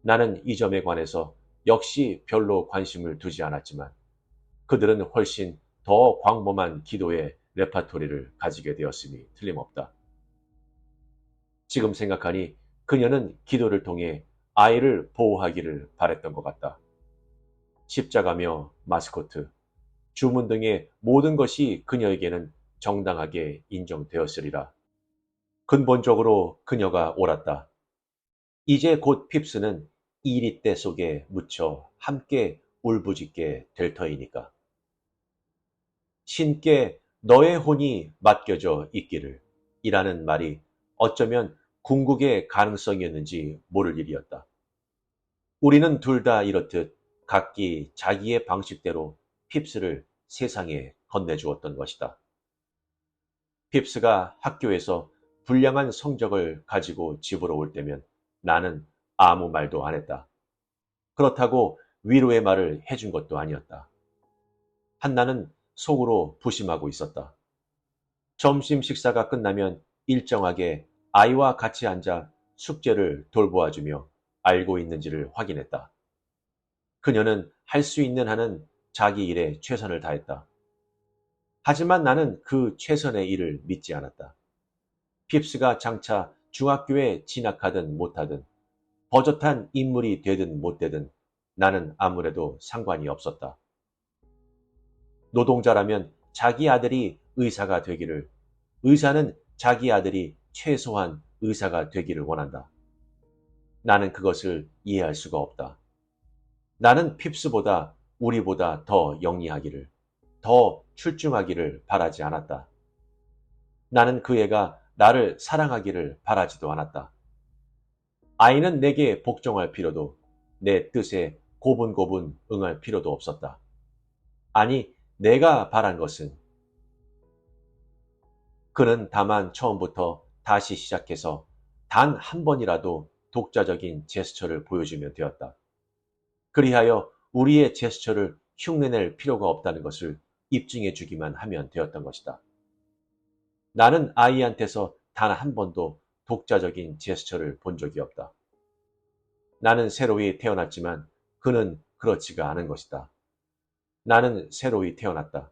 나는 이 점에 관해서 역시 별로 관심을 두지 않았지만 그들은 훨씬 더 광범한 기도의 레파토리를 가지게 되었음이 틀림없다. 지금 생각하니 그녀는 기도를 통해 아이를 보호하기를 바랬던 것 같다. 십자가며 마스코트, 주문 등의 모든 것이 그녀에게는 정당하게 인정되었으리라. 근본적으로 그녀가 옳았다. 이제 곧 핍스는 이리떼 속에 묻혀 함께 울부짖게 될 터이니까. 신께 너의 혼이 맡겨져 있기를 이라는 말이 어쩌면 궁극의 가능성이었는지 모를 일이었다. 우리는 둘 다 이렇듯 각기 자기의 방식대로 핍스를 세상에 건네주었던 것이다. 핍스가 학교에서 불량한 성적을 가지고 집으로 올 때면 나는 아무 말도 안 했다. 그렇다고 위로의 말을 해준 것도 아니었다. 한나는 속으로 부심하고 있었다. 점심 식사가 끝나면 일정하게 아이와 같이 앉아 숙제를 돌보아주며 알고 있는지를 확인했다. 그녀는 할 수 있는 한은 자기 일에 최선을 다했다. 하지만 나는 그 최선의 일을 믿지 않았다. 핍스가 장차 중학교에 진학하든 못하든 버젓한 인물이 되든 못 되든 나는 아무래도 상관이 없었다. 노동자라면 자기 아들이 의사가 되기를, 의사는 자기 아들이 최소한 의사가 되기를 원한다. 나는 그것을 이해할 수가 없다. 나는 핍스보다 우리보다 더 영리하기를, 더 출중하기를 바라지 않았다. 나는 그 애가 나를 사랑하기를 바라지도 않았다. 아이는 내게 복종할 필요도 내 뜻에 고분고분 응할 필요도 없었다. 아니, 내가 바란 것은 그는 다만 처음부터 다시 시작해서 단 한 번이라도 독자적인 제스처를 보여주면 되었다. 그리하여 우리의 제스처를 흉내낼 필요가 없다는 것을 입증해 주기만 하면 되었던 것이다. 나는 아이한테서 단 한 번도 독자적인 제스처를 본 적이 없다. 나는 새로이 태어났지만 그는 그렇지가 않은 것이다. 나는 새로이 태어났다.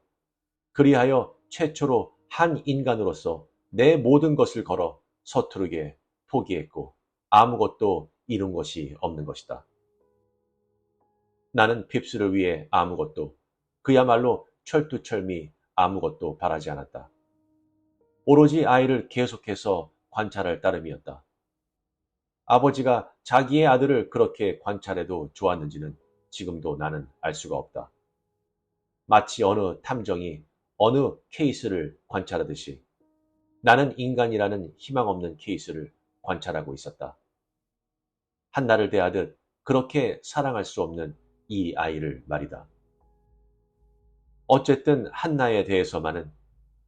그리하여 최초로 한 인간으로서 내 모든 것을 걸어 서투르게 포기했고 아무것도 이룬 것이 없는 것이다. 나는 핍스를 위해 아무것도, 그야말로 철두철미 아무것도 바라지 않았다. 오로지 아이를 계속해서 관찰할 따름이었다. 아버지가 자기의 아들을 그렇게 관찰해도 좋았는지는 지금도 나는 알 수가 없다. 마치 어느 탐정이 어느 케이스를 관찰하듯이 나는 인간이라는 희망 없는 케이스를 관찰하고 있었다. 한나를 대하듯 그렇게 사랑할 수 없는 이 아이를 말이다. 어쨌든 한나에 대해서만은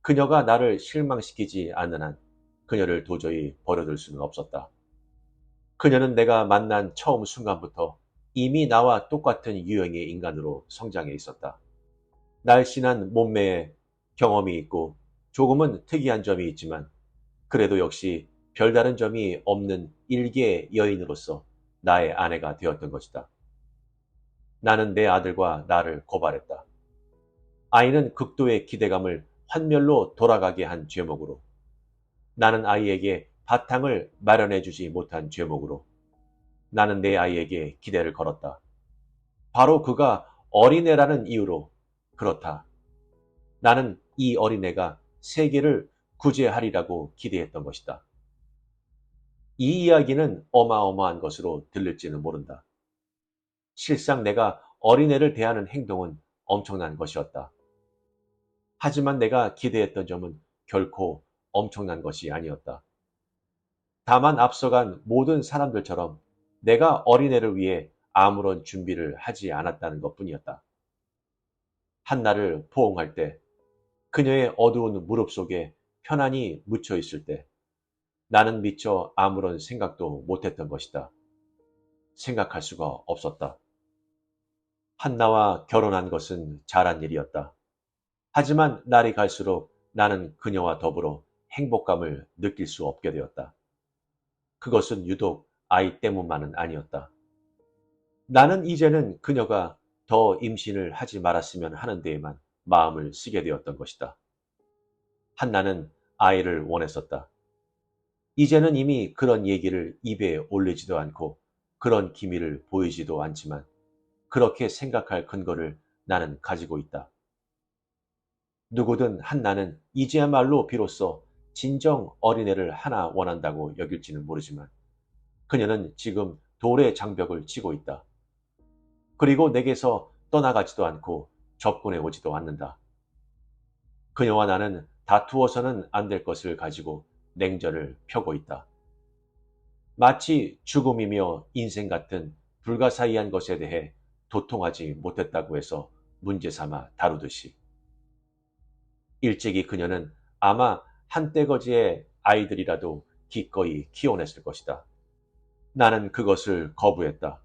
그녀가 나를 실망시키지 않는 한 그녀를 도저히 버려둘 수는 없었다. 그녀는 내가 만난 처음 순간부터 이미 나와 똑같은 유형의 인간으로 성장해 있었다. 날씬한 몸매에 경험이 있고 조금은 특이한 점이 있지만 그래도 역시 별다른 점이 없는 일개의 여인으로서 나의 아내가 되었던 것이다. 나는 내 아들과 나를 고발했다. 아이는 극도의 기대감을 환멸로 돌아가게 한 죄목으로, 나는 아이에게 바탕을 마련해주지 못한 죄목으로, 나는 내 아이에게 기대를 걸었다. 바로 그가 어린애라는 이유로. 그렇다. 나는 이 어린애가 세계를 구제하리라고 기대했던 것이다. 이 이야기는 어마어마한 것으로 들릴지는 모른다. 실상 내가 어린애를 대하는 행동은 엄청난 것이었다. 하지만 내가 기대했던 점은 결코 엄청난 것이 아니었다. 다만 앞서간 모든 사람들처럼 내가 어린애를 위해 아무런 준비를 하지 않았다는 것뿐이었다. 한나를 포옹할 때, 그녀의 어두운 무릎 속에 편안히 묻혀 있을 때, 나는 미처 아무런 생각도 못했던 것이다. 생각할 수가 없었다. 한나와 결혼한 것은 잘한 일이었다. 하지만 날이 갈수록 나는 그녀와 더불어 행복감을 느낄 수 없게 되었다. 그것은 유독 아이 때문만은 아니었다. 나는 이제는 그녀가 더 임신을 하지 말았으면 하는 데에만 마음을 쓰게 되었던 것이다. 한나는 아이를 원했었다. 이제는 이미 그런 얘기를 입에 올리지도 않고 그런 기미를 보이지도 않지만 그렇게 생각할 근거를 나는 가지고 있다. 누구든 한나는 이제야말로 비로소 진정 어린애를 하나 원한다고 여길지는 모르지만 그녀는 지금 돌의 장벽을 치고 있다. 그리고 내게서 떠나가지도 않고 접근해 오지도 않는다. 그녀와 나는 다투어서는 안 될 것을 가지고 냉전을 펴고 있다. 마치 죽음이며 인생 같은 불가사의한 것에 대해 도통하지 못했다고 해서 문제 삼아 다루듯이. 일찍이 그녀는 아마 한때거지의 아이들이라도 기꺼이 키워냈을 것이다. 나는 그것을 거부했다.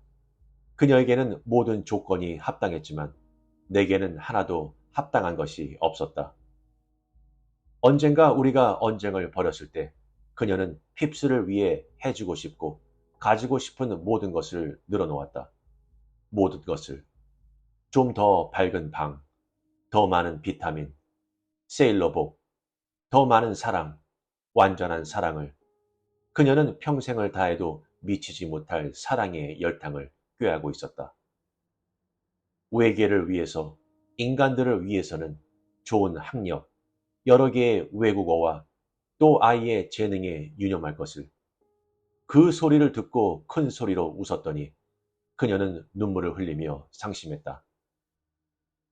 그녀에게는 모든 조건이 합당했지만 내게는 하나도 합당한 것이 없었다. 언젠가 우리가 언쟁을 벌였을 때 그녀는 핍스를 위해 해주고 싶고 가지고 싶은 모든 것을 늘어놓았다. 모든 것을. 좀 더 밝은 방, 더 많은 비타민, 세일러복, 더 많은 사랑, 완전한 사랑을. 그녀는 평생을 다해도 미치지 못할 사랑의 열탕을 꾀하고 있었다. 외계를 위해서, 인간들을 위해서는 좋은 학력, 여러 개의 외국어와 또 아이의 재능에 유념할 것을. 그 소리를 듣고 큰 소리로 웃었더니 그녀는 눈물을 흘리며 상심했다.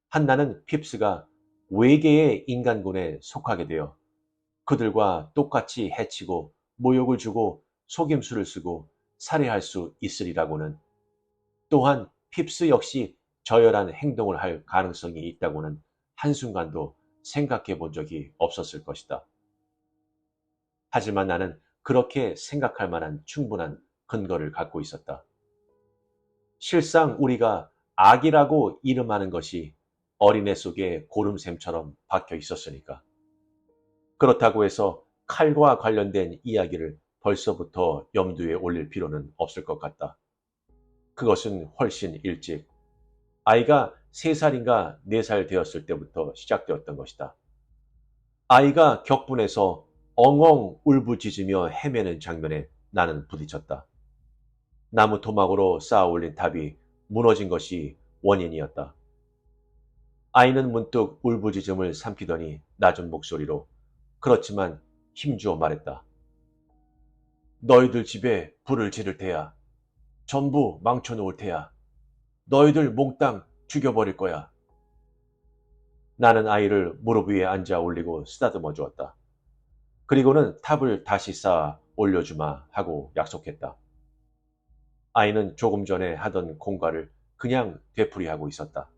한나는 핍스가 외계의 인간군에 속하게 되어 그들과 똑같이 해치고 모욕을 주고 속임수를 쓰고 살해할 수 있으리라고는, 또한 핍스 역시 저열한 행동을 할 가능성이 있다고는 한순간도 생각해 본 적이 없었을 것이다. 하지만 나는 그렇게 생각할 만한 충분한 근거를 갖고 있었다. 실상 우리가 악이라고 이름하는 것이 어린애 속에 고름샘처럼 박혀 있었으니까. 그렇다고 해서 칼과 관련된 이야기를 벌써부터 염두에 올릴 필요는 없을 것 같다. 그것은 훨씬 일찍 아이가 3살인가 4살 되었을 때부터 시작되었던 것이다. 아이가 격분해서 엉엉 울부짖으며 헤매는 장면에 나는 부딪혔다. 나무 토막으로 쌓아 올린 탑이 무너진 것이 원인이었다. 아이는 문득 울부짖음을 삼키더니 낮은 목소리로, 그렇지만 힘주어 말했다. 너희들 집에 불을 지를 테야. 전부 망쳐놓을 테야. 너희들 몽땅 죽여버릴 거야. 나는 아이를 무릎 위에 앉아 올리고 쓰다듬어 주었다. 그리고는 탑을 다시 쌓아 올려주마 하고 약속했다. 아이는 조금 전에 하던 공갈을 그냥 되풀이하고 있었다.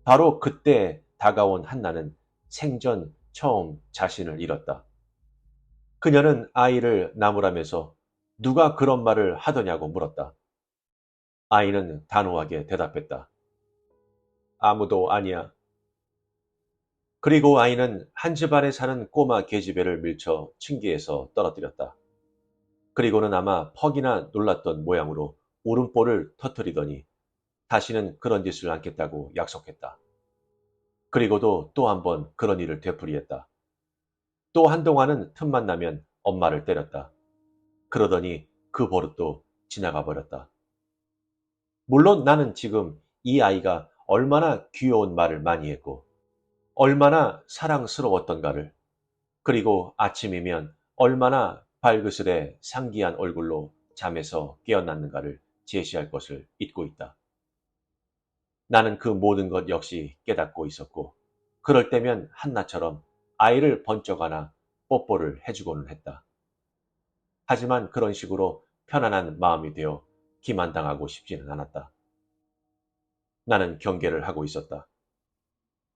바로 그때 다가온 한나는 생전 처음 자신을 잃었다. 그녀는 아이를 나무라면서 누가 그런 말을 하더냐고 물었다. 아이는 단호하게 대답했다. 아무도 아니야. 그리고 아이는 한 집안에 사는 꼬마 계집애를 밀쳐 층계에서 떨어뜨렸다. 그리고는 아마 퍽이나 놀랐던 모양으로 울음보를 터뜨리더니 다시는 그런 짓을 않겠다고 약속했다. 그리고도 또 한 번 그런 일을 되풀이했다. 또 한동안은 틈만 나면 엄마를 때렸다. 그러더니 그 버릇도 지나가 버렸다. 물론 나는 지금 이 아이가 얼마나 귀여운 말을 많이 했고, 얼마나 사랑스러웠던가를, 그리고 아침이면 얼마나 발그스레 상기한 얼굴로 잠에서 깨어났는가를 제시할 것을 잊고 있다. 나는 그 모든 것 역시 깨닫고 있었고, 그럴 때면 한나처럼 아이를 번쩍 안아 뽀뽀를 해주고는 했다. 하지만 그런 식으로 편안한 마음이 되어 기만당하고 싶지는 않았다. 나는 경계를 하고 있었다.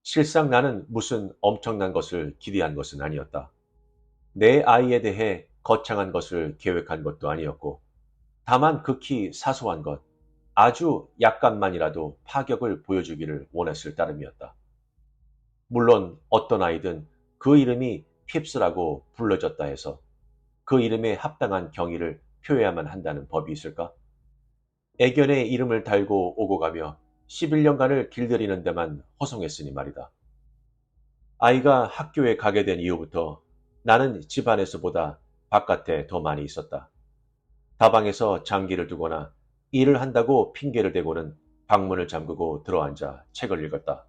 실상 나는 무슨 엄청난 것을 기대한 것은 아니었다. 내 아이에 대해 거창한 것을 계획한 것도 아니었고, 다만 극히 사소한 것, 아주 약간만이라도 파격을 보여주기를 원했을 따름이었다. 물론 어떤 아이든 그 이름이 핍스라고 불러졌다 해서 그 이름에 합당한 경의를 표해야만 한다는 법이 있을까? 애견에 이름을 달고 오고 가며 11년간을 길들이는 데만 허송했으니 말이다. 아이가 학교에 가게 된 이후부터 나는 집안에서보다 바깥에 더 많이 있었다. 다방에서 장기를 두거나 일을 한다고 핑계를 대고는 방문을 잠그고 들어앉아 책을 읽었다.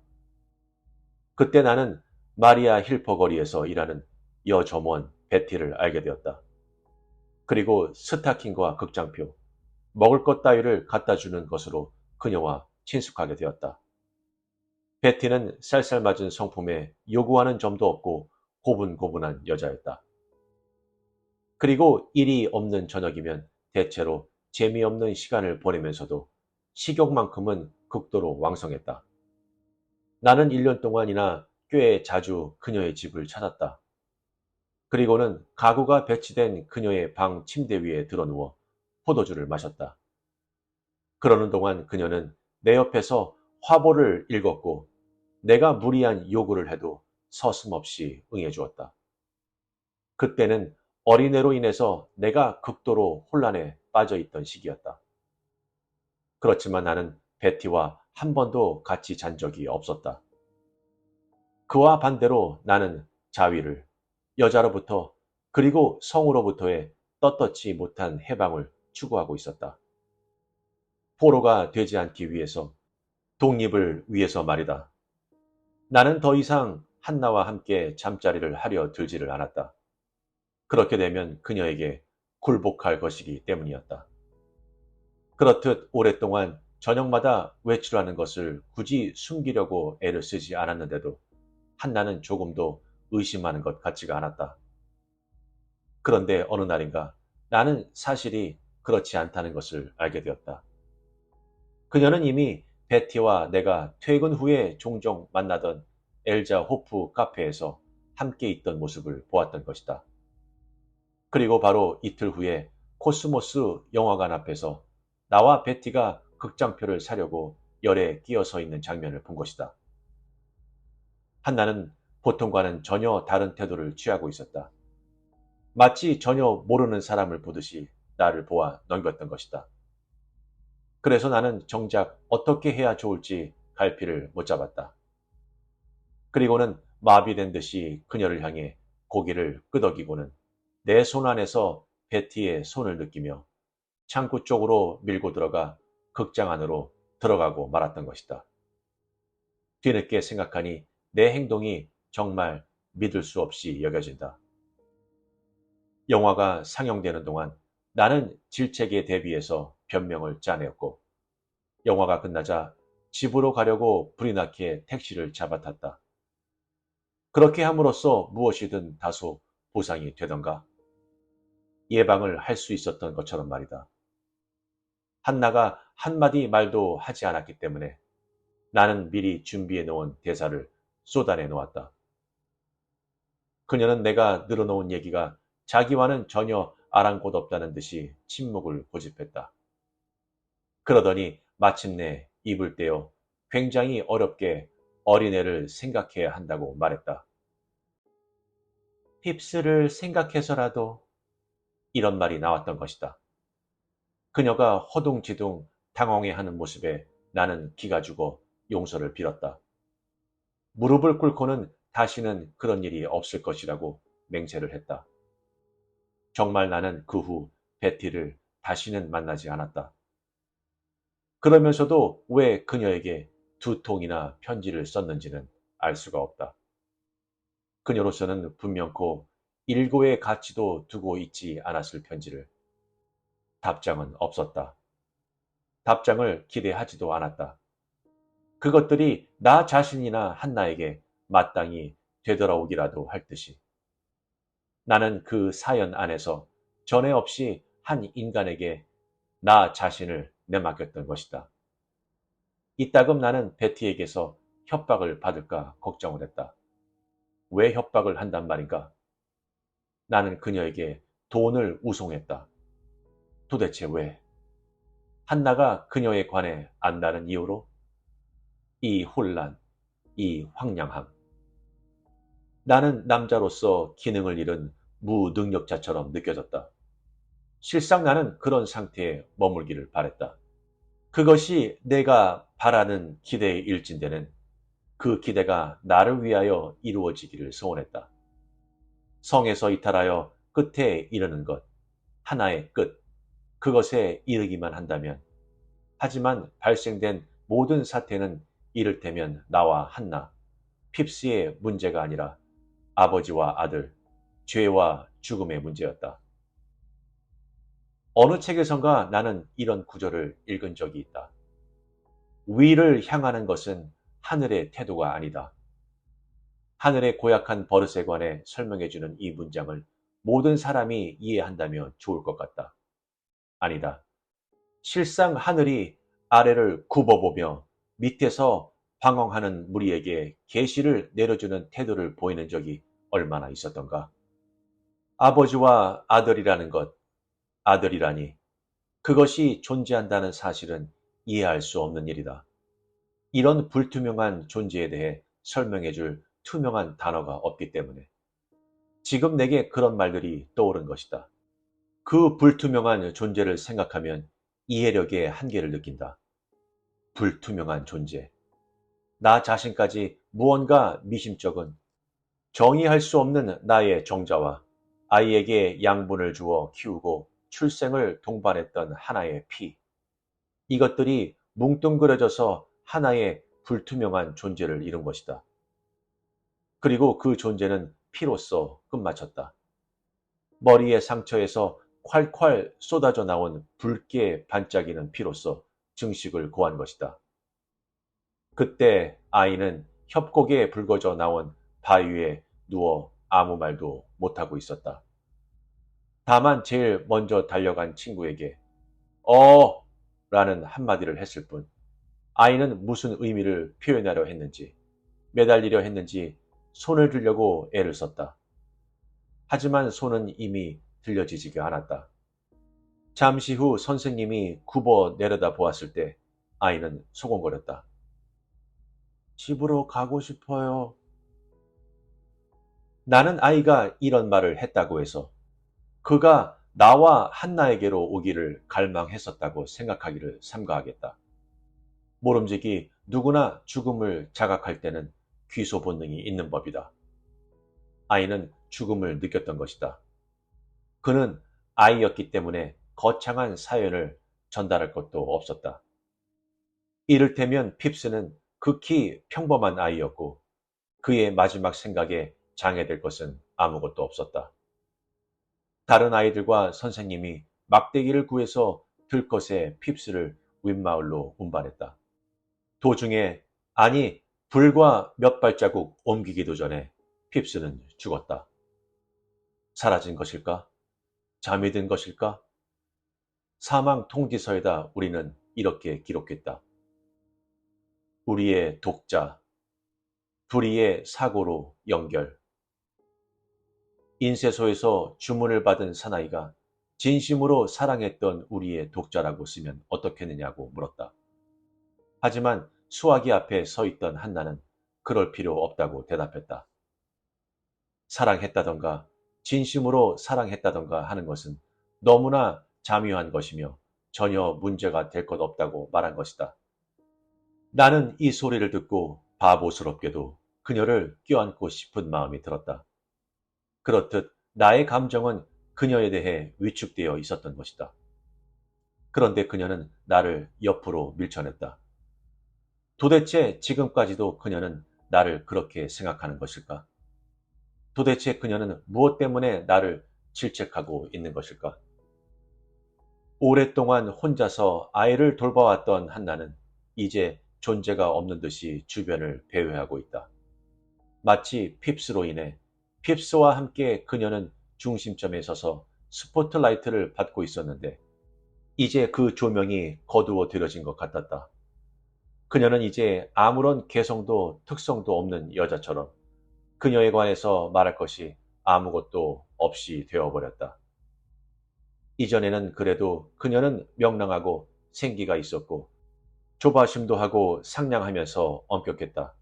그때 나는 마리아 힐퍼 거리에서 일하는 여점원 베티를 알게 되었다. 그리고 스타킹과 극장표, 먹을 것 따위를 갖다 주는 것으로 그녀와 친숙하게 되었다. 베티는 쌀쌀맞은 성품에 요구하는 점도 없고 고분고분한 여자였다. 그리고 일이 없는 저녁이면 대체로 재미없는 시간을 보내면서도 식욕만큼은 극도로 왕성했다. 나는 1년 동안이나 꽤 자주 그녀의 집을 찾았다. 그리고는 가구가 배치된 그녀의 방 침대 위에 드러누워 포도주를 마셨다. 그러는 동안 그녀는 내 옆에서 화보를 읽었고 내가 무리한 요구를 해도 서슴없이 응해주었다. 그때는 어린애로 인해서 내가 극도로 혼란에 빠져 있던 시기였다. 그렇지만 나는 베티와 한 번도 같이 잔 적이 없었다. 그와 반대로 나는 자위를, 여자로부터 그리고 성으로부터의 떳떳지 못한 해방을 추구하고 있었다. 포로가 되지 않기 위해서, 독립을 위해서 말이다. 나는 더 이상 한나와 함께 잠자리를 하려 들지를 않았다. 그렇게 되면 그녀에게 굴복할 것이기 때문이었다. 그렇듯 오랫동안 저녁마다 외출하는 것을 굳이 숨기려고 애를 쓰지 않았는데도 한나는 조금도 의심하는 것 같지가 않았다. 그런데 어느 날인가 나는 사실이 그렇지 않다는 것을 알게 되었다. 그녀는 이미 베티와 내가 퇴근 후에 종종 만나던 엘자 호프 카페에서 함께 있던 모습을 보았던 것이다. 그리고 바로 이틀 후에 코스모스 영화관 앞에서 나와 베티가 극장표를 사려고 열에 끼어서 있는 장면을 본 것이다. 한나는 보통과는 전혀 다른 태도를 취하고 있었다. 마치 전혀 모르는 사람을 보듯이 나를 보아 넘겼던 것이다. 그래서 나는 정작 어떻게 해야 좋을지 갈피를 못 잡았다. 그리고는 마비된 듯이 그녀를 향해 고개를 끄덕이고는 내 손 안에서 베티의 손을 느끼며 창구 쪽으로 밀고 들어가 극장 안으로 들어가고 말았던 것이다. 뒤늦게 생각하니 내 행동이 정말 믿을 수 없이 여겨진다. 영화가 상영되는 동안 나는 질책에 대비해서 변명을 짜내었고 영화가 끝나자 집으로 가려고 불이 나게 택시를 잡아탔다. 그렇게 함으로써 무엇이든 다소 보상이 되던가 예방을 할 수 있었던 것처럼 말이다. 한나가 한마디 말도 하지 않았기 때문에 나는 미리 준비해 놓은 대사를 쏟아내 놓았다. 그녀는 내가 늘어놓은 얘기가 자기와는 전혀 아랑곳없다는 듯이 침묵을 고집했다. 그러더니 마침내 입을 떼어 굉장히 어렵게 어린애를 생각해야 한다고 말했다. 핍스를 생각해서라도 이런 말이 나왔던 것이다. 그녀가 허둥지둥 당황해하는 모습에 나는 기가 죽어 용서를 빌었다. 무릎을 꿇고는 다시는 그런 일이 없을 것이라고 맹세를 했다. 정말 나는 그 후 베티를 다시는 만나지 않았다. 그러면서도 왜 그녀에게 2통이나 편지를 썼는지는 알 수가 없다. 그녀로서는 분명코 일고의 가치도 두고 있지 않았을 편지를. 답장은 없었다. 답장을 기대하지도 않았다. 그것들이 나 자신이나 한나에게 마땅히 되돌아오기라도 할 듯이. 나는 그 사연 안에서 전에 없이 한 인간에게 나 자신을 내맡겼던 것이다. 이따금 나는 베티에게서 협박을 받을까 걱정을 했다. 왜 협박을 한단 말인가? 나는 그녀에게 돈을 우송했다. 도대체 왜? 한나가 그녀에 관해 안다는 이유로? 이 혼란, 이 황량함. 나는 남자로서 기능을 잃은 무능력자처럼 느껴졌다. 실상 나는 그런 상태에 머물기를 바랬다. 그것이 내가 바라는 기대의 일진되는 그 기대가 나를 위하여 이루어지기를 소원했다. 성에서 이탈하여 끝에 이르는 것, 하나의 끝, 그것에 이르기만 한다면, 하지만 발생된 모든 사태는 이를테면 나와 한나, 핍스의 문제가 아니라 아버지와 아들, 죄와 죽음의 문제였다. 어느 책에선가 나는 이런 구절을 읽은 적이 있다. 위를 향하는 것은 하늘의 태도가 아니다. 하늘의 고약한 버릇에 관해 설명해주는 이 문장을 모든 사람이 이해한다면 좋을 것 같다. 아니다. 실상 하늘이 아래를 굽어보며 밑에서 방황하는 무리에게 계시를 내려주는 태도를 보이는 적이 얼마나 있었던가. 아버지와 아들이라는 것, 아들이라니 그것이 존재한다는 사실은 이해할 수 없는 일이다. 이런 불투명한 존재에 대해 설명해줄 투명한 단어가 없기 때문에 지금 내게 그런 말들이 떠오른 것이다. 그 불투명한 존재를 생각하면 이해력의 한계를 느낀다. 불투명한 존재. 나 자신까지 무언가 미심쩍은 정의할 수 없는 나의 정자와 아이에게 양분을 주어 키우고 출생을 동반했던 하나의 피. 이것들이 뭉뚱그려져서 하나의 불투명한 존재를 이룬 것이다. 그리고 그 존재는 피로써 끝마쳤다. 머리의 상처에서 콸콸 쏟아져 나온 붉게 반짝이는 피로써 증식을 고한 것이다. 그때 아이는 협곡에 붉어져 나온 바위에 누워 아무 말도 못하고 있었다. 다만 제일 먼저 달려간 친구에게 라는 한마디를 했을 뿐 아이는 무슨 의미를 표현하려 했는지 매달리려 했는지 손을 들려고 애를 썼다. 하지만 손은 이미 들려지지가 않았다. 잠시 후 선생님이 굽어 내려다 보았을 때 아이는 소곤거렸다. 집으로 가고 싶어요. 나는 아이가 이런 말을 했다고 해서 그가 나와 한나에게로 오기를 갈망했었다고 생각하기를 삼가하겠다. 모름지기 누구나 죽음을 자각할 때는 귀소 본능이 있는 법이다. 아이는 죽음을 느꼈던 것이다. 그는 아이였기 때문에 거창한 사연을 전달할 것도 없었다. 이를테면 핍스는 극히 평범한 아이였고 그의 마지막 생각에 장애될 것은 아무것도 없었다. 다른 아이들과 선생님이 막대기를 구해서 들것에 핍스를 윗마을로 운반했다. 도중에 아니 불과 몇 발자국 옮기기도 전에 핍스는 죽었다. 사라진 것일까? 잠이 든 것일까? 사망 통지서에다 우리는 이렇게 기록했다. 우리의 독자, 불의의 사고로 연결. 인쇄소에서 주문을 받은 사나이가 진심으로 사랑했던 우리의 독자라고 쓰면 어떻겠느냐고 물었다. 하지만 수화기 앞에 서 있던 한나는 그럴 필요 없다고 대답했다. 사랑했다던가 진심으로 사랑했다던가 하는 것은 너무나 자묘한 것이며 전혀 문제가 될 것 없다고 말한 것이다. 나는 이 소리를 듣고 바보스럽게도 그녀를 껴안고 싶은 마음이 들었다. 그렇듯 나의 감정은 그녀에 대해 위축되어 있었던 것이다. 그런데 그녀는 나를 옆으로 밀쳐냈다. 도대체 지금까지도 그녀는 나를 그렇게 생각하는 것일까? 도대체 그녀는 무엇 때문에 나를 질책하고 있는 것일까? 오랫동안 혼자서 아이를 돌봐왔던 한나는 이제 존재가 없는 듯이 주변을 배회하고 있다. 마치 핍스로 인해 핍스와 함께 그녀는 중심점에 서서 스포트라이트를 받고 있었는데 이제 그 조명이 거두어 들여진 것 같았다. 그녀는 이제 아무런 개성도 특성도 없는 여자처럼 그녀에 관해서 말할 것이 아무것도 없이 되어버렸다. 이전에는 그래도 그녀는 명랑하고 생기가 있었고 조바심도 하고 상냥하면서 엄격했다.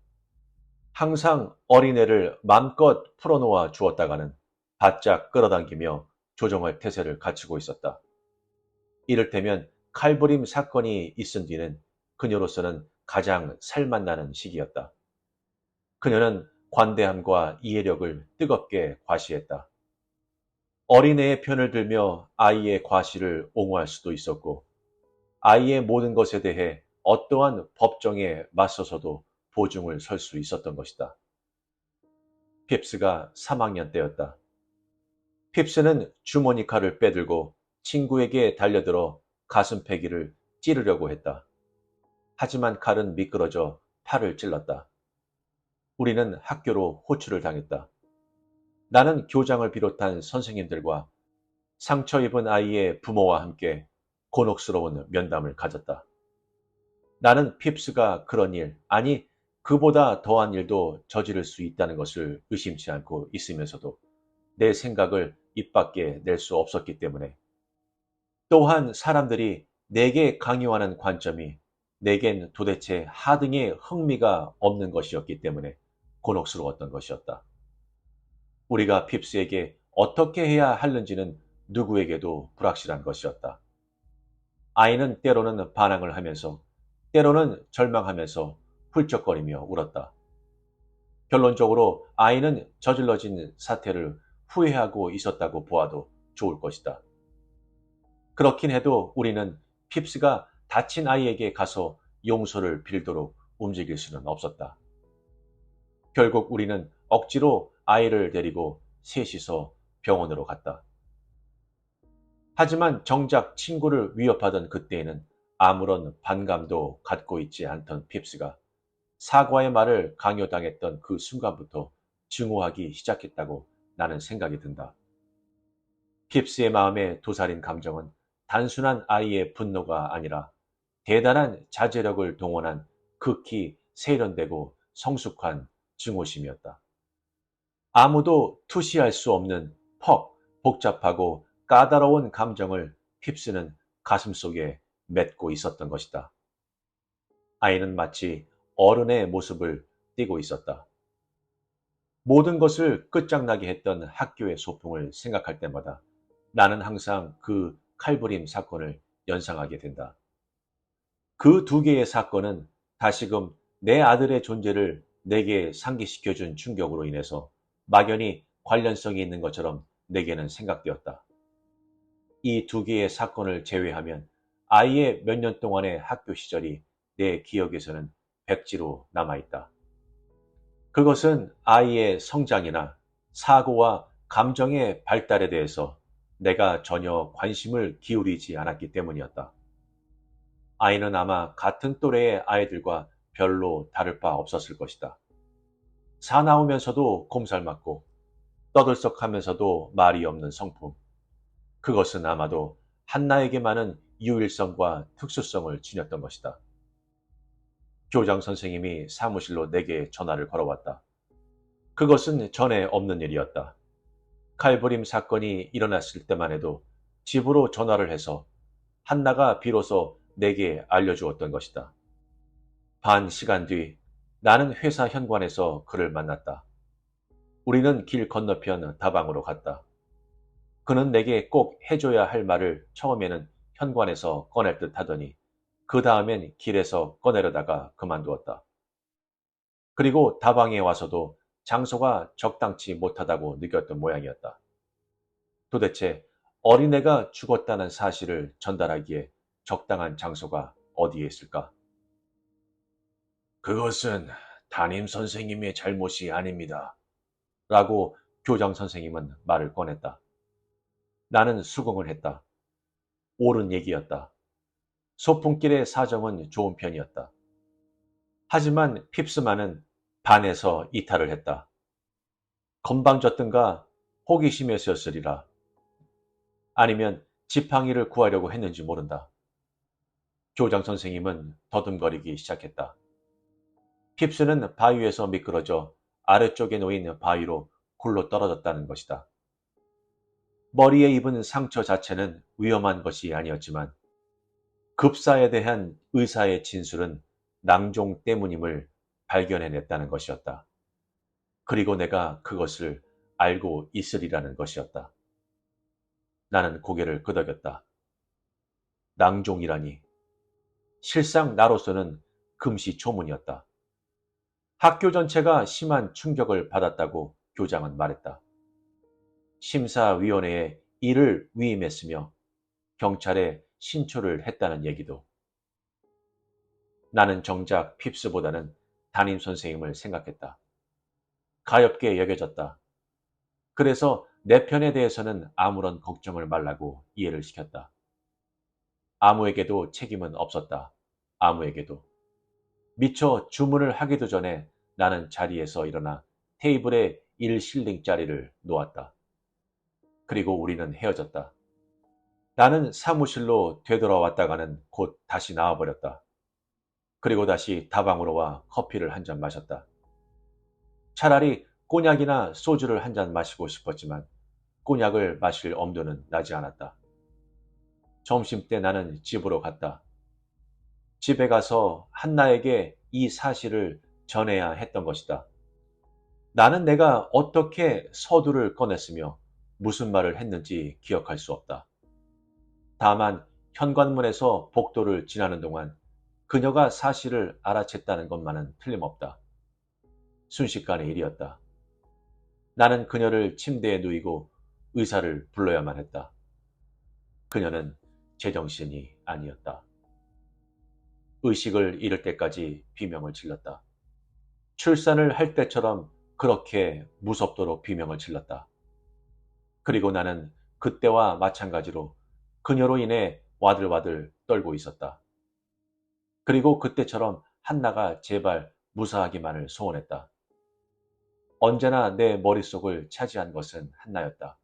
항상 어린애를 맘껏 풀어놓아 주었다가는 바짝 끌어당기며 조종할 태세를 갖추고 있었다. 이를테면 칼부림 사건이 있은 뒤는 그녀로서는 가장 살맛나는 시기였다. 그녀는 관대함과 이해력을 뜨겁게 과시했다. 어린애의 편을 들며 아이의 과시를 옹호할 수도 있었고 아이의 모든 것에 대해 어떠한 법정에 맞서서도 보증을 설 수 있었던 것이다. 핍스가 3학년 때였다. 핍스는 주머니 칼을 빼들고 친구에게 달려들어 가슴패기를 찌르려고 했다. 하지만 칼은 미끄러져 팔을 찔렀다. 우리는 학교로 호출을 당했다. 나는 교장을 비롯한 선생님들과 상처 입은 아이의 부모와 함께 곤혹스러운 면담을 가졌다. 나는 핍스가 그런 일, 아니 그보다 더한 일도 저지를 수 있다는 것을 의심치 않고 있으면서도 내 생각을 입 밖에 낼 수 없었기 때문에 또한 사람들이 내게 강요하는 관점이 내겐 도대체 하등의 흥미가 없는 것이었기 때문에 곤혹스러웠던 것이었다. 우리가 핍스에게 어떻게 해야 하는지는 누구에게도 불확실한 것이었다. 아이는 때로는 반항을 하면서 때로는 절망하면서 훌쩍거리며 울었다. 결론적으로 아이는 저질러진 사태를 후회하고 있었다고 보아도 좋을 것이다. 그렇긴 해도 우리는 핍스가 다친 아이에게 가서 용서를 빌도록 움직일 수는 없었다. 결국 우리는 억지로 아이를 데리고 셋이서 병원으로 갔다. 하지만 정작 친구를 위협하던 그때에는 아무런 반감도 갖고 있지 않던 핍스가 사과의 말을 강요당했던 그 순간부터 증오하기 시작했다고 나는 생각이 든다. 핍스의 마음에 도사린 감정은 단순한 아이의 분노가 아니라 대단한 자제력을 동원한 극히 세련되고 성숙한 증오심이었다. 아무도 투시할 수 없는 복잡하고 까다로운 감정을 핍스는 가슴속에 맺고 있었던 것이다. 아이는 마치 어른의 모습을 띠고 있었다. 모든 것을 끝장나게 했던 학교의 소풍을 생각할 때마다 나는 항상 그 칼부림 사건을 연상하게 된다. 그 두 개의 사건은 다시금 내 아들의 존재를 내게 상기시켜준 충격으로 인해서 막연히 관련성이 있는 것처럼 내게는 생각되었다. 이 두 개의 사건을 제외하면 아이의 몇 년 동안의 학교 시절이 내 기억에서는 백지로 남아있다. 그것은 아이의 성장이나 사고와 감정의 발달에 대해서 내가 전혀 관심을 기울이지 않았기 때문이었다. 아이는 아마 같은 또래의 아이들과 별로 다를 바 없었을 것이다. 사나우면서도 곰살맞고 떠들썩하면서도 말이 없는 성품. 그것은 아마도 한나에게만은 유일성과 특수성을 지녔던 것이다. 교장 선생님이 사무실로 내게 전화를 걸어왔다. 그것은 전에 없는 일이었다. 칼부림 사건이 일어났을 때만 해도 집으로 전화를 해서 한나가 비로소 내게 알려주었던 것이다. 반 시간 뒤 나는 회사 현관에서 그를 만났다. 우리는 길 건너편 다방으로 갔다. 그는 내게 꼭 해줘야 할 말을 처음에는 현관에서 꺼낼 듯 하더니 그 다음엔 길에서 꺼내려다가 그만두었다. 그리고 다방에 와서도 장소가 적당치 못하다고 느꼈던 모양이었다. 도대체 어린애가 죽었다는 사실을 전달하기에 적당한 장소가 어디에 있을까? 그것은 담임 선생님의 잘못이 아닙니다. 라고 교장 선생님은 말을 꺼냈다. 나는 수긍을 했다. 옳은 얘기였다. 소풍길의 사정은 좋은 편이었다. 하지만 핍스만은 반에서 이탈을 했다. 건방졌든가 호기심에서였으리라. 아니면 지팡이를 구하려고 했는지 모른다. 교장 선생님은 더듬거리기 시작했다. 핍스는 바위에서 미끄러져 아래쪽에 놓인 바위로 굴러 떨어졌다는 것이다. 머리에 입은 상처 자체는 위험한 것이 아니었지만 급사에 대한 의사의 진술은 낭종 때문임을 발견해냈다는 것이었다. 그리고 내가 그것을 알고 있으리라는 것이었다. 나는 고개를 끄덕였다. 낭종이라니. 실상 나로서는 금시초문이었다. 학교 전체가 심한 충격을 받았다고 교장은 말했다. 심사위원회에 이를 위임했으며 경찰에 신초를 했다는 얘기도. 나는 정작 핍스보다는 담임 선생님을 생각했다. 가엾게 여겨졌다. 그래서 내 편에 대해서는 아무런 걱정을 말라고 이해를 시켰다. 아무에게도 책임은 없었다. 아무에게도. 미처 주문을 하기도 전에 나는 자리에서 일어나 테이블에 1실링짜리를 놓았다. 그리고 우리는 헤어졌다. 나는 사무실로 되돌아왔다가는 곧 다시 나와버렸다. 그리고 다시 다방으로 와 커피를 한 잔 마셨다. 차라리 꼬냑이나 소주를 한 잔 마시고 싶었지만 꼬냑을 마실 엄두는 나지 않았다. 점심때 나는 집으로 갔다. 집에 가서 한나에게 이 사실을 전해야 했던 것이다. 나는 내가 어떻게 서두를 꺼냈으며 무슨 말을 했는지 기억할 수 없다. 다만 현관문에서 복도를 지나는 동안 그녀가 사실을 알아챘다는 것만은 틀림없다. 순식간의 일이었다. 나는 그녀를 침대에 누이고 의사를 불러야만 했다. 그녀는 제정신이 아니었다. 의식을 잃을 때까지 비명을 질렀다. 출산을 할 때처럼 그렇게 무섭도록 비명을 질렀다. 그리고 나는 그때와 마찬가지로 그녀로 인해 와들와들 떨고 있었다. 그리고 그때처럼 한나가 제발 무사하기만을 소원했다. 언제나 내 머릿속을 차지한 것은 한나였다.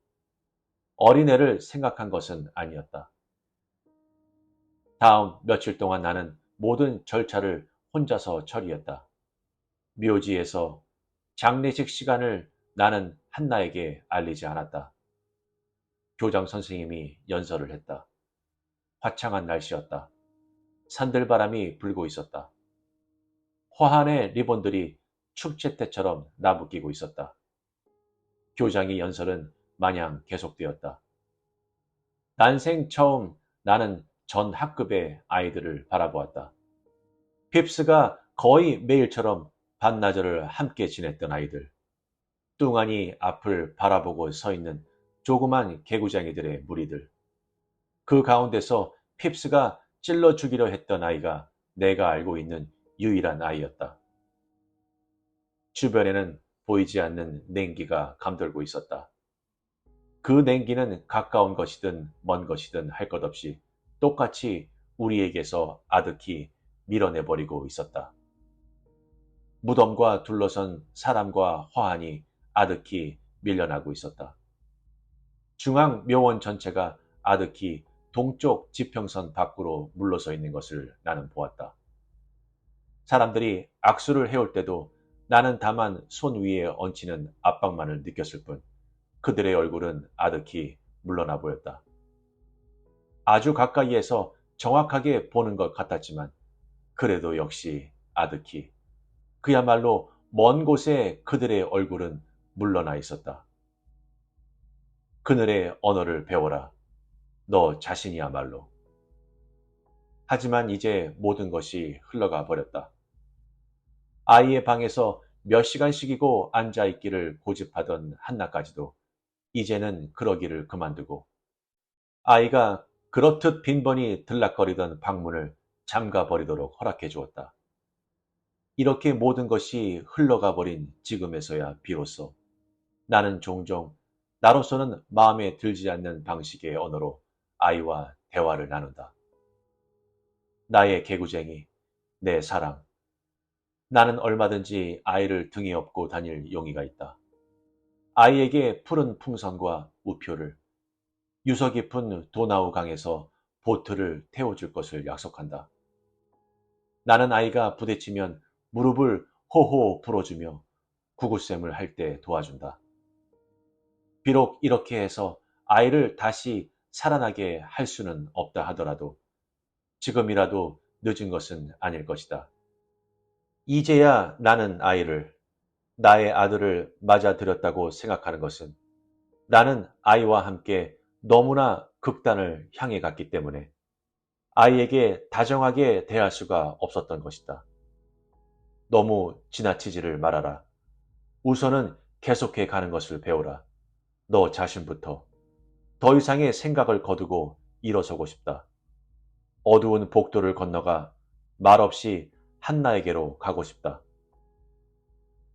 어린애를 생각한 것은 아니었다. 다음 며칠 동안 나는 모든 절차를 혼자서 처리했다. 묘지에서 장례식 시간을 나는 한나에게 알리지 않았다. 교장 선생님이 연설을 했다. 화창한 날씨였다. 산들바람이 불고 있었다. 화환의 리본들이 축제 때처럼 나부끼고 있었다. 교장의 연설은 마냥 계속되었다. 난생 처음 나는 전 학급의 아이들을 바라보았다. 핍스가 거의 매일처럼 반나절을 함께 지냈던 아이들. 뚱하니 앞을 바라보고 서 있는 조그만 개구쟁이들의 무리들. 그 가운데서 핍스가 찔러 죽이려 했던 아이가 내가 알고 있는 유일한 아이였다. 주변에는 보이지 않는 냉기가 감돌고 있었다. 그 냉기는 가까운 것이든 먼 것이든 할 것 없이 똑같이 우리에게서 아득히 밀어내버리고 있었다. 무덤과 둘러선 사람과 화환이 아득히 밀려나고 있었다. 중앙 묘원 전체가 아득히 동쪽 지평선 밖으로 물러서 있는 것을 나는 보았다. 사람들이 악수를 해올 때도 나는 다만 손 위에 얹히는 압박만을 느꼈을 뿐 그들의 얼굴은 아득히 물러나 보였다. 아주 가까이에서 정확하게 보는 것 같았지만 그래도 역시 아득히 그야말로 먼 곳에 그들의 얼굴은 물러나 있었다. 그늘의 언어를 배워라. 너 자신이야말로. 하지만 이제 모든 것이 흘러가 버렸다. 아이의 방에서 몇 시간씩이고 앉아있기를 고집하던 한나까지도 이제는 그러기를 그만두고 아이가 그렇듯 빈번히 들락거리던 방문을 잠가 버리도록 허락해 주었다. 이렇게 모든 것이 흘러가 버린 지금에서야 비로소 나는 종종 나로서는 마음에 들지 않는 방식의 언어로 아이와 대화를 나눈다. 나의 개구쟁이, 내 사랑. 나는 얼마든지 아이를 등에 업고 다닐 용의가 있다. 아이에게 푸른 풍선과 우표를 유서 깊은 도나우 강에서 보트를 태워줄 것을 약속한다. 나는 아이가 부대찌면 무릎을 호호 불어주며 구구쌤을 할 때 도와준다. 비록 이렇게 해서 아이를 다시 살아나게 할 수는 없다 하더라도 지금이라도 늦은 것은 아닐 것이다. 이제야 나는 아이를, 나의 아들을 맞아들였다고 생각하는 것은 나는 아이와 함께 너무나 극단을 향해 갔기 때문에 아이에게 다정하게 대할 수가 없었던 것이다. 너무 지나치지를 말아라. 우선은 계속해 가는 것을 배우라. 너 자신부터. 더 이상의 생각을 거두고 일어서고 싶다. 어두운 복도를 건너가 말없이 한나에게로 가고 싶다.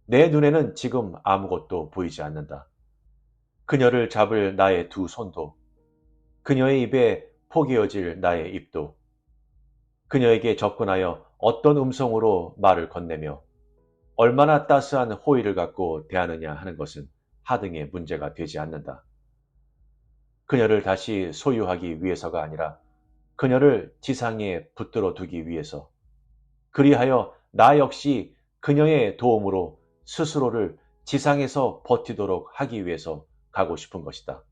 내 눈에는 지금 아무것도 보이지 않는다. 그녀를 잡을 나의 두 손도, 그녀의 입에 포개어질 나의 입도, 그녀에게 접근하여 어떤 음성으로 말을 건네며 얼마나 따스한 호의를 갖고 대하느냐 하는 것은 하등의 문제가 되지 않는다. 그녀를 다시 소유하기 위해서가 아니라 그녀를 지상에 붙들어 두기 위해서, 그리하여 나 역시 그녀의 도움으로 스스로를 지상에서 버티도록 하기 위해서 가고 싶은 것이다.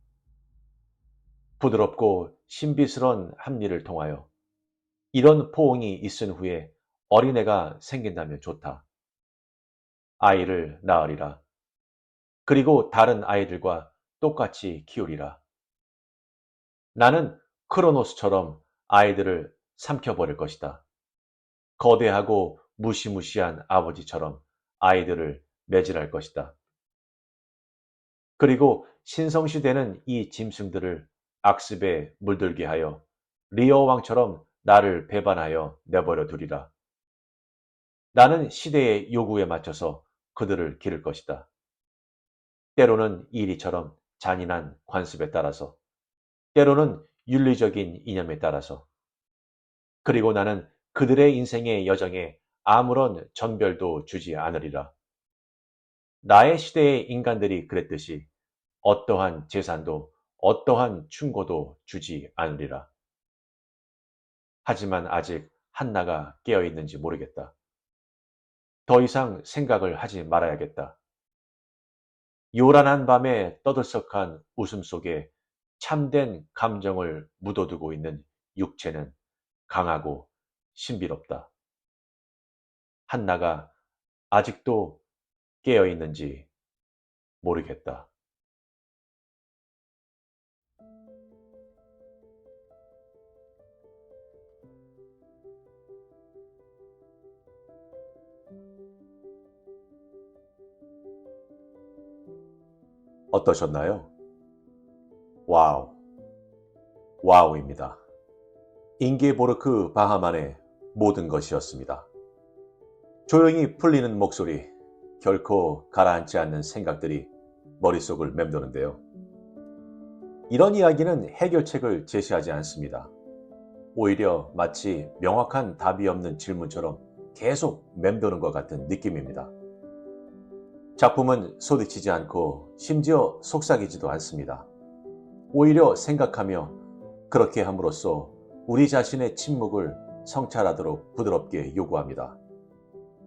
부드럽고 신비스런 합리를 통하여 이런 포옹이 있은 후에 어린애가 생긴다면 좋다. 아이를 낳으리라. 그리고 다른 아이들과 똑같이 키우리라. 나는 크로노스처럼 아이들을 삼켜버릴 것이다. 거대하고 무시무시한 아버지처럼 아이들을 매질할 것이다. 그리고 신성시대는 이 짐승들을 악습에 물들게 하여 리어 왕처럼 나를 배반하여 내버려 두리라. 나는 시대의 요구에 맞춰서 그들을 기를 것이다. 때로는 이리처럼 잔인한 관습에 따라서, 때로는 윤리적인 이념에 따라서, 그리고 나는 그들의 인생의 여정에 아무런 전별도 주지 않으리라. 나의 시대의 인간들이 그랬듯이 어떠한 재산도 어떠한 충고도 주지 않으리라. 하지만 아직 한나가 깨어있는지 모르겠다. 더 이상 생각을 하지 말아야겠다. 요란한 밤에 떠들썩한 웃음 속에 참된 감정을 묻어두고 있는 육체는 강하고 신비롭다. 한나가 아직도 깨어있는지 모르겠다. 어떠셨나요? 와우, 와우입니다. 잉게보르크 바하만의 모든 것이었습니다. 조용히 풀리는 목소리, 결코 가라앉지 않는 생각들이 머릿속을 맴도는데요. 이런 이야기는 해결책을 제시하지 않습니다. 오히려 마치 명확한 답이 없는 질문처럼 계속 맴도는 것 같은 느낌입니다. 작품은 소리치지 않고 심지어 속삭이지도 않습니다. 오히려 생각하며 그렇게 함으로써 우리 자신의 침묵을 성찰하도록 부드럽게 요구합니다.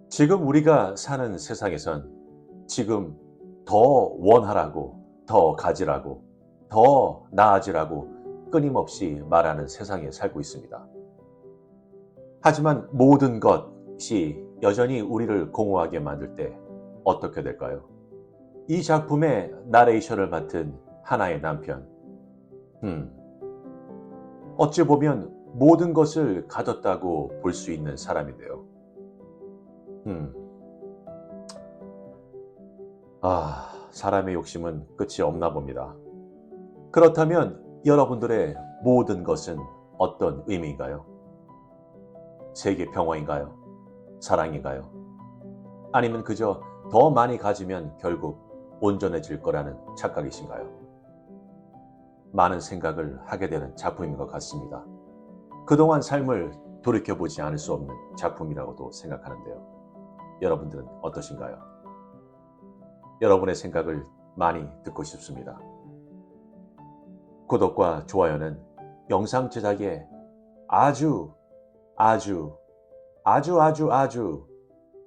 지금 우리가 사는 세상에선 지금 더 원하라고, 더 가지라고, 더 나아지라고 끊임없이 말하는 세상에 살고 있습니다. 하지만 모든 것이 여전히 우리를 공허하게 만들 때 어떻게 될까요? 이 작품의 나레이션을 맡은 하나의 남편. 어찌 보면 모든 것을 가졌다고 볼 수 있는 사람인데요. 사람의 욕심은 끝이 없나 봅니다. 그렇다면 여러분들의 모든 것은 어떤 의미인가요? 세계 평화인가요? 사랑인가요? 아니면 그저 더 많이 가지면 결국 온전해질 거라는 착각이신가요? 많은 생각을 하게 되는 작품인 것 같습니다. 그동안 삶을 돌이켜보지 않을 수 없는 작품이라고도 생각하는데요. 여러분들은 어떠신가요? 여러분의 생각을 많이 듣고 싶습니다. 구독과 좋아요는 영상 제작에 아주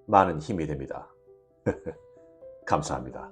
많은 힘이 됩니다. 감사합니다.